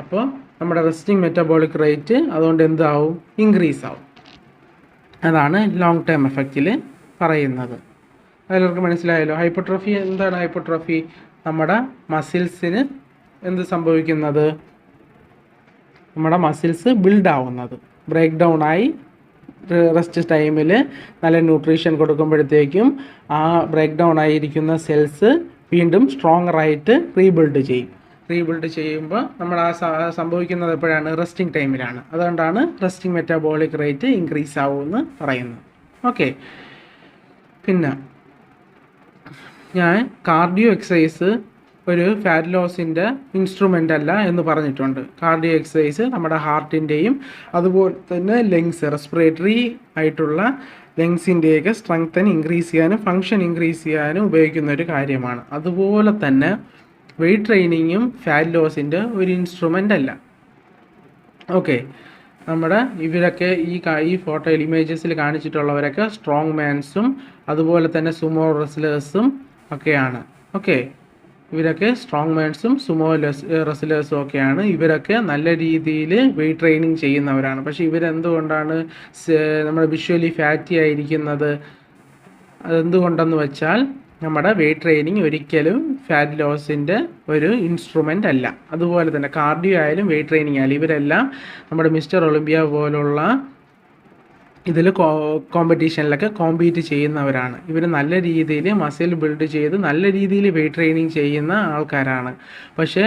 അപ്പോൾ നമ്മുടെ റെസ്റ്റിംഗ് മെറ്റബോളിക് റേറ്റ് അതുകൊണ്ട് എന്താവും? ഇൻക്രീസ് ആവും. അതാണ് ലോങ് ടേം എഫക്റ്റിൽ പറയുന്നത്. എല്ലാവർക്കും മനസ്സിലായല്ലോ? ഹൈപ്പർട്രോഫി എന്താണ്? ഹൈപ്പർട്രോഫി നമ്മുടെ മസിൽസിന് എന്ത് സംഭവിക്കുന്നത്? നമ്മുടെ മസിൽസ് ബിൽഡ് ആവുന്നത്, ബ്രേക്ക് ഡൗൺ ആയി റെസ്റ്റ് ടൈമിൽ നല്ല ന്യൂട്രീഷൻ കൊടുക്കുമ്പോഴത്തേക്കും ആ ബ്രേക്ക് ഡൗൺ ആയിരിക്കുന്ന സെൽസ് വീണ്ടും സ്ട്രോങ്ങർ ആയിട്ട് റീബിൽഡ് ചെയ്യുമ്പോൾ നമ്മൾ സംഭവിക്കുന്നത് എപ്പോഴാണ്? റെസ്റ്റിംഗ് ടൈമിലാണ്. അതുകൊണ്ടാണ് റെസ്റ്റിംഗ് മെറ്റാബോളിക് റേറ്റ് ഇൻക്രീസ് ആവുമെന്ന് പറയുന്നത്. ഓക്കെ, പിന്നെ ഞാൻ കാർഡിയോ എക്സസൈസ് ഒരു ഫാറ്റ് ലോസിൻ്റെ ഇൻസ്ട്രുമെൻ്റ് അല്ല എന്ന് പറഞ്ഞിട്ടുണ്ട്. കാർഡിയോ എക്സസൈസ് നമ്മുടെ ഹാർട്ടിൻ്റെയും അതുപോലെ തന്നെ ലങ്സ്, റെസ്പിറേറ്ററി ആയിട്ടുള്ള ലങ്സിൻ്റെയൊക്കെ സ്ട്രെങ്തൻ ഇൻക്രീസ് ചെയ്യാനും ഫങ്ഷൻ ഇൻക്രീസ് ചെയ്യാനും ഉപയോഗിക്കുന്ന ഒരു കാര്യമാണ്. അതുപോലെ തന്നെ വെയ്റ്റ് ട്രെയിനിങ്ങും ഫാറ്റ് ലോസിൻ്റെ ഒരു ഇൻസ്ട്രുമെൻ്റ് അല്ല. ഓക്കെ, നമ്മുടെ ഇവരൊക്കെ ഈ ഫോട്ടോയിൽ ഇമേജസിൽ കാണിച്ചിട്ടുള്ളവരൊക്കെ സ്ട്രോങ് മാൻസും അതുപോലെ തന്നെ സുമോ റെസ്ലേഴ്സും ഒക്കെയാണ്. ഓക്കെ, ഇവരൊക്കെ സ്ട്രോങ് മാൻസും സുമോ റെസ്ലേഴ്സും ഒക്കെയാണ്. ഇവരൊക്കെ നല്ല രീതിയിൽ വെയ്റ്റ് ട്രെയിനിങ് ചെയ്യുന്നവരാണ്. പക്ഷേ ഇവരെന്തുകൊണ്ടാണ് നമ്മൾ വിഷ്വലി ഫാറ്റി ആയിരിക്കുന്നത്? അതെന്തുകൊണ്ടെന്ന് വെച്ചാൽ നമ്മുടെ വെയ്റ്റ് ട്രെയിനിങ് ഒരിക്കലും ഫാറ്റ് ലോസിൻ്റെ ഒരു ഇൻസ്ട്രുമെൻ്റ് അല്ല. അതുപോലെ തന്നെ കാർഡിയോ ആയാലും വെയ്റ്റ് ട്രെയിനിങ് ആയാലും ഇവരെല്ലാം നമ്മുടെ മിസ്റ്റർ ഒളിമ്പിയ പോലുള്ള ഇതിൽ കോമ്പറ്റീഷനിലൊക്കെ കോമ്പീറ്റ് ചെയ്യുന്നവരാണ്. ഇവർ നല്ല രീതിയിൽ മസിൽ ബിൽഡ് ചെയ്ത് നല്ല രീതിയിൽ വെയ്റ്റ് ട്രെയിനിങ് ചെയ്യുന്ന ആൾക്കാരാണ്. പക്ഷേ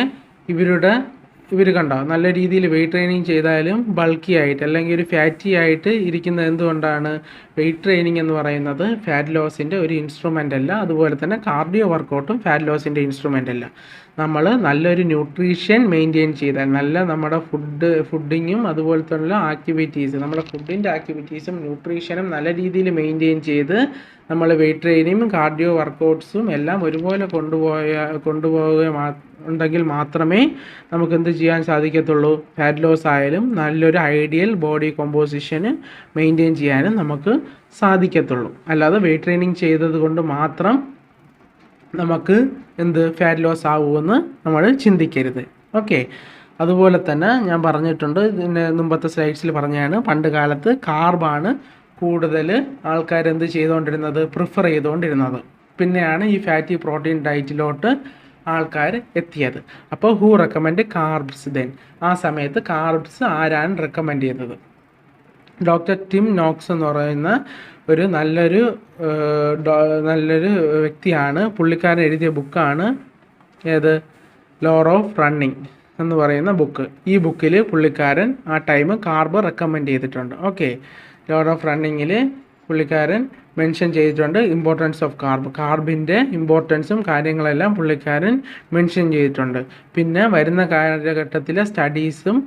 ഇവർ കണ്ടോ നല്ല രീതിയിൽ വെയ്റ്റ് ട്രെയിനിങ് ചെയ്താലും ബൾക്കി ആയിട്ട് അല്ലെങ്കിൽ ഒരു ഫാറ്റി ആയിട്ട് ഇരിക്കുന്നത് എന്തുകൊണ്ടാണ്? വെയ്റ്റ് ട്രെയിനിങ് എന്ന് പറയുന്നത് ഫാറ്റ് ലോസിൻ്റെ ഒരു ഇൻസ്ട്രുമെൻ്റ് അല്ല. അതുപോലെ തന്നെ കാർഡിയോ വർക്കൗട്ടും ഫാറ്റ് ലോസിൻ്റെ ഇൻസ്ട്രുമെൻ്റ് അല്ല. നമ്മൾ നല്ലൊരു ന്യൂട്രീഷൻ മെയിൻറ്റെയിൻ ചെയ്താൽ നമ്മുടെ ഫുഡിങ്ങും അതുപോലെ തന്നെ ആക്ടിവിറ്റീസ് നമ്മുടെ ഫുഡിൻ്റെ ആക്ടിവിറ്റീസും ന്യൂട്രീഷനും നല്ല രീതിയിൽ മെയിൻറ്റെയിൻ ചെയ്ത് നമ്മൾ വെയ്റ്റ് ട്രെയിനിങ്ങും കാർഡിയോ വർക്കൗട്ട്സും എല്ലാം ഒരുപോലെ ഉണ്ടെങ്കിൽ മാത്രമേ നമുക്ക് എന്ത് ചെയ്യാൻ സാധിക്കത്തുള്ളൂ? ഫാറ്റ് ലോസ് ആയാലും നല്ലൊരു ഐഡിയൽ ബോഡി കോമ്പോസിഷന് മെയിൻറ്റെയിൻ ചെയ്യാനും നമുക്ക് സാധിക്കത്തുള്ളൂ. അല്ലാതെ വെയ്റ്റ് ട്രെയിനിങ് ചെയ്തത് കൊണ്ട് മാത്രം നമുക്ക് ഫാറ്റ് ലോസ് ആവുമെന്ന് നമ്മൾ ചിന്തിക്കരുത്. ഓക്കെ, അതുപോലെ തന്നെ ഞാൻ പറഞ്ഞിട്ടുണ്ട്, മുമ്പത്തെ സ്ലൈഡ്സിൽ പറഞ്ഞതാണ്, പണ്ട് കാലത്ത് കാർബാണ് കൂടുതൽ ആൾക്കാർ പ്രിഫർ ചെയ്തുകൊണ്ടിരുന്നത്. പിന്നെയാണ് ഈ ഫാറ്റി പ്രോട്ടീൻ ഡയറ്റിലോട്ട് ആൾക്കാർ എത്തിയത്. അപ്പോൾ ഹൂ റെക്കമെൻഡ് കാർബ്സ് ദെൻ? ആ സമയത്ത് കാർബ്സ് ആരാണ് റെക്കമെൻഡ് ചെയ്തത്? ഡോക്ടർ ടിം നോക്സ് എന്ന് പറയുന്ന ഒരു നല്ലൊരു വ്യക്തിയാണ്. പുള്ളിക്കാരൻ എഴുതിയ ബുക്കാണ് ഏത്? ലോർ ഓഫ് റണ്ണിങ് എന്ന് പറയുന്ന ബുക്ക്. ഈ ബുക്കിൽ പുള്ളിക്കാരൻ ആ ടൈം കാർബ് റെക്കമെൻഡ് ചെയ്തിട്ടുണ്ട്. ഓക്കെ, ലോർ ഓഫ് റണ്ണിങ്ങിൽ പുള്ളിക്കാരൻ മെൻഷൻ ചെയ്തിട്ടുണ്ട് ഇമ്പോർട്ടൻസ് ഓഫ് കാർബിൻ്റെ ഇമ്പോർട്ടൻസും കാര്യങ്ങളെല്ലാം പുള്ളിക്കാരൻ മെൻഷൻ ചെയ്തിട്ടുണ്ട്. പിന്നെ വരുന്ന കാലഘട്ടത്തിലെ സ്റ്റഡീസും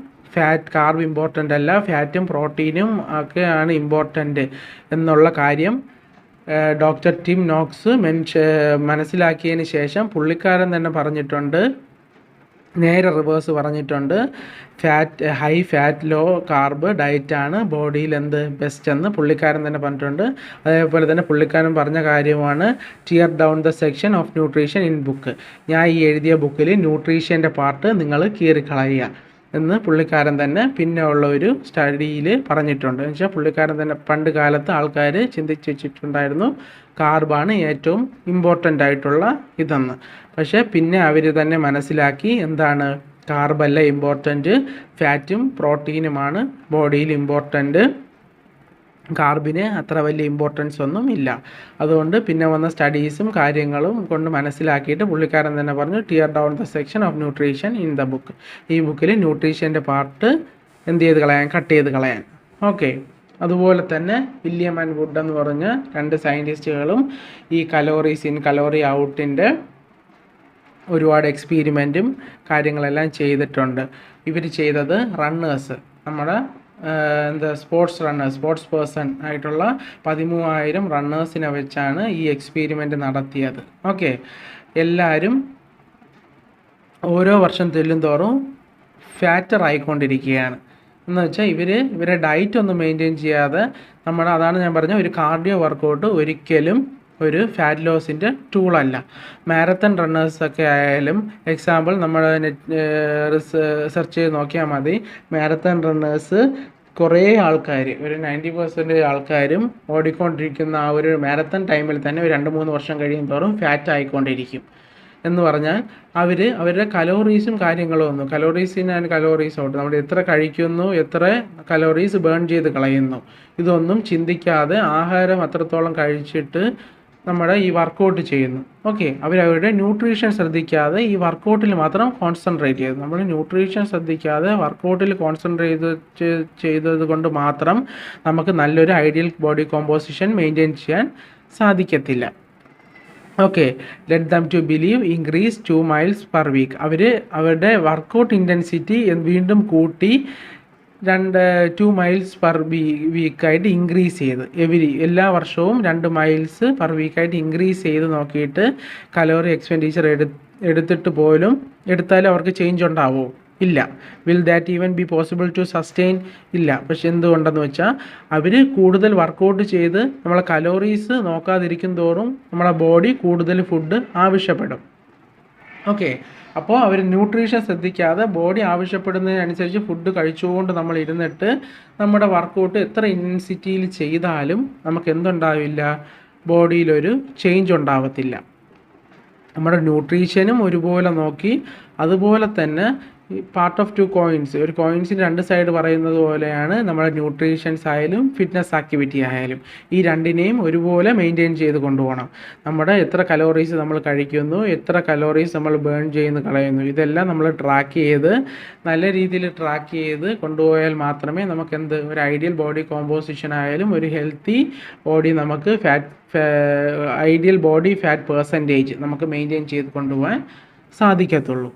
കാർബ് ഇമ്പോർട്ടൻ്റ് അല്ല, ഫാറ്റും പ്രോട്ടീനും ഒക്കെയാണ് ഇമ്പോർട്ടൻ്റ് എന്നുള്ള കാര്യം ഡോക്ടർ ടിം നോക്സ് മനസ്സിലാക്കിയതിന് ശേഷം പുള്ളിക്കാരൻ തന്നെ പറഞ്ഞിട്ടുണ്ട്, നേരെ റിവേഴ്സ് പറഞ്ഞിട്ടുണ്ട്, ഹൈ ഫാറ്റ് ലോ കാർബ് ഡയറ്റാണ് ബോഡിയിൽ ബെസ്റ്റ് എന്ന് പുള്ളിക്കാരൻ തന്നെ പറഞ്ഞിട്ടുണ്ട്. അതേപോലെ തന്നെ പുള്ളിക്കാരൻ പറഞ്ഞ കാര്യമാണ് tear down the section of nutrition in book. ഞാൻ ഈ എഴുതിയ ബുക്കിൽ ന്യൂട്രീഷ്യൻ്റെ പാർട്ട് നിങ്ങൾ കീറിക്കളയുക എന്ന് പുള്ളിക്കാരൻ തന്നെ പിന്നെ ഉള്ള ഒരു സ്റ്റഡിയിൽ പറഞ്ഞിട്ടുണ്ട്. എന്ന് വെച്ചാൽ പുള്ളിക്കാരൻ തന്നെ പണ്ട് കാലത്ത് ആൾക്കാർ ചിന്തിച്ച് വെച്ചിട്ടുണ്ടായിരുന്നു കാർബാണ് ഏറ്റവും ഇമ്പോർട്ടൻ്റ് ആയിട്ടുള്ള ഇതെന്ന്. പക്ഷേ പിന്നെ അവർ തന്നെ മനസ്സിലാക്കി എന്താണ്, കാർബല്ല ഇമ്പോർട്ടൻറ്റ്, ഫാറ്റും പ്രോട്ടീനുമാണ് ബോഡിയിൽ ഇമ്പോർട്ടൻറ്റ്, കാർബിന് അത്ര വലിയ ഇമ്പോർട്ടൻസ് ഒന്നും ഇല്ല. അതുകൊണ്ട് പിന്നെ വന്ന സ്റ്റഡീസും കാര്യങ്ങളും കൊണ്ട് മനസ്സിലാക്കിയിട്ട് പുള്ളിക്കാരൻ തന്നെ പറഞ്ഞു tear down the section of nutrition in the book. ഈ ബുക്കിൽ ന്യൂട്രീഷൻ്റെ പാർട്ട് കട്ട് ചെയ്ത് കളയാൻ. ഓക്കെ. അതുപോലെ തന്നെ വില്യം ആൻഡ് വുഡ് എന്ന് പറഞ്ഞ 2 സയൻറ്റിസ്റ്റുകളും ഈ കലോറീസ് ഇൻ കലോറി ഔട്ടിൻ്റെ ഒരുപാട് എക്സ്പീരിമെൻറ്റും കാര്യങ്ങളെല്ലാം ചെയ്തിട്ടുണ്ട്. ഇവർ ചെയ്തത് റണ്ണേഴ്സ്, നമ്മുടെ സ്പോർട്സ് പേഴ്സൺ ആയിട്ടുള്ള 13,000 റണ്ണേഴ്സിനെ വെച്ചാണ് ഈ എക്സ്പീരിമെൻ്റ് നടത്തിയത്. ഓക്കെ. എല്ലാവരും ഓരോ വർഷം ചെല്ലുന്തോറും ഫാറ്റർ ആയിക്കൊണ്ടിരിക്കുകയാണ്. എന്ന് വെച്ചാൽ ഇവരെ ഡയറ്റ് ഒന്നും മെയിൻറ്റെയിൻ ചെയ്യാതെ അതാണ് ഞാൻ പറഞ്ഞ ഒരു കാർഡിയോ വർക്കൗട്ട് ഒരിക്കലും ഒരു ഫാറ്റ് ലോസിൻ്റെ ടൂളല്ല. മാരത്തൺ റണ്ണേഴ്സൊക്കെ ആയാലും എക്സാമ്പിൾ നമ്മൾ സെർച്ച് ചെയ്ത് നോക്കിയാൽ മതി. മാരത്തൺ റണ്ണേഴ്സ് കുറേ ആൾക്കാർ, ഒരു 90% ആൾക്കാരും ഓടിക്കൊണ്ടിരിക്കുന്ന ആ ഒരു മാരത്തൺ ടൈമിൽ തന്നെ ഒരു 2-3 വർഷം കഴിയുന്തോറും ഫാറ്റ് ആയിക്കൊണ്ടിരിക്കും. എന്ന് പറഞ്ഞാൽ അവരുടെ കലോറീസും കാര്യങ്ങളും ഒന്നും, കലോറീസ് ഔട്ട്, നമ്മൾ എത്ര കഴിക്കുന്നു, എത്ര കലോറീസ് ബേൺ ചെയ്ത് കളയുന്നു, ഇതൊന്നും ചിന്തിക്കാതെ ആഹാരം അത്രത്തോളം കഴിച്ചിട്ട് നമ്മുടെ ഈ വർക്കൗട്ട് ചെയ്യുന്നു. ഓക്കെ. അവരവരുടെ ന്യൂട്രീഷൻ ശ്രദ്ധിക്കാതെ ഈ വർക്കൗട്ടിൽ മാത്രം കോൺസെൻട്രേറ്റ് ചെയ്തു. നമ്മൾ ന്യൂട്രീഷൻ ശ്രദ്ധിക്കാതെ വർക്കൗട്ടിൽ കോൺസെൻട്രേറ്റ് ചെയ്തത് കൊണ്ട് മാത്രം നമുക്ക് നല്ലൊരു ഐഡിയൽ ബോഡി കോമ്പോസിഷൻ മെയിൻറ്റെയിൻ ചെയ്യാൻ സാധിക്കത്തില്ല. Okay. Let them to believe increase 2 miles per week. അവരുടെ വർക്കൗട്ട് ഇൻറ്റൻസിറ്റി വീണ്ടും കൂട്ടി 2 miles per വീക്കായിട്ട് ഇൻക്രീസ് ചെയ്ത് എല്ലാ വർഷവും 2 miles per വീക്കായിട്ട് ഇൻക്രീസ് ചെയ്ത് നോക്കിയിട്ട് കലോറി എക്സ്പെൻഡിച്ചർ എടുത്താലും അവർക്ക് ചേഞ്ച് ഉണ്ടാവുമോ? ഇല്ല. Will that even be possible to sustain? ഇല്ല. പക്ഷെ എന്തുകൊണ്ടെന്ന് വെച്ചാൽ അവർ കൂടുതൽ വർക്കൗട്ട് ചെയ്ത് നമ്മളെ കലോറീസ് നോക്കാതിരിക്കും തോറും നമ്മളെ ബോഡി കൂടുതൽ ഫുഡ് ആവശ്യപ്പെടും. ഓക്കെ. അപ്പോൾ അവർ ന്യൂട്രീഷൻ ശ്രദ്ധിക്കാതെ ബോഡി ആവശ്യപ്പെടുന്നതിനനുസരിച്ച് ഫുഡ് കഴിച്ചുകൊണ്ട് നമ്മൾ ഇരുന്നിട്ട് നമ്മുടെ വർക്കൗട്ട് എത്ര ഇൻറ്റൻസിറ്റിയിൽ ചെയ്താലും നമുക്ക് എന്തുണ്ടാവില്ല, ബോഡിയിലൊരു ചേഞ്ച് ഉണ്ടാവത്തില്ല. നമ്മുടെ ന്യൂട്രീഷനും ഒരുപോലെ നോക്കി, അതുപോലെ തന്നെ പാർട്ട് ഓഫ് 2 coins, ഒരു കോയിൻസിന് 2 സൈഡ് പറയുന്നത് പോലെയാണ് നമ്മുടെ ന്യൂട്രീഷൻസ് ആയാലും ഫിറ്റ്നസ് ആക്ടിവിറ്റി ആയാലും ഈ രണ്ടിനെയും ഒരുപോലെ മെയിൻറ്റെയിൻ ചെയ്ത് കൊണ്ടുപോകണം. നമ്മുടെ എത്ര കലോറീസ് നമ്മൾ കഴിക്കുന്നു, എത്ര കലോറീസ് നമ്മൾ ബേൺ ചെയ്യുന്നു കളയുന്നു, ഇതെല്ലാം നമ്മൾ നല്ല രീതിയിൽ ട്രാക്ക് ചെയ്ത് കൊണ്ടുപോയാൽ മാത്രമേ നമുക്ക് ഒരു ഐഡിയൽ ബോഡി കോമ്പോസിഷൻ ആയാലും ഒരു ഹെൽത്തി ബോഡി നമുക്ക് ഐഡിയൽ ബോഡി ഫാറ്റ് പെർസെൻറ്റേജ് നമുക്ക് മെയിൻറ്റെയിൻ ചെയ്ത് കൊണ്ടുപോകാൻ സാധിക്കത്തുള്ളൂ.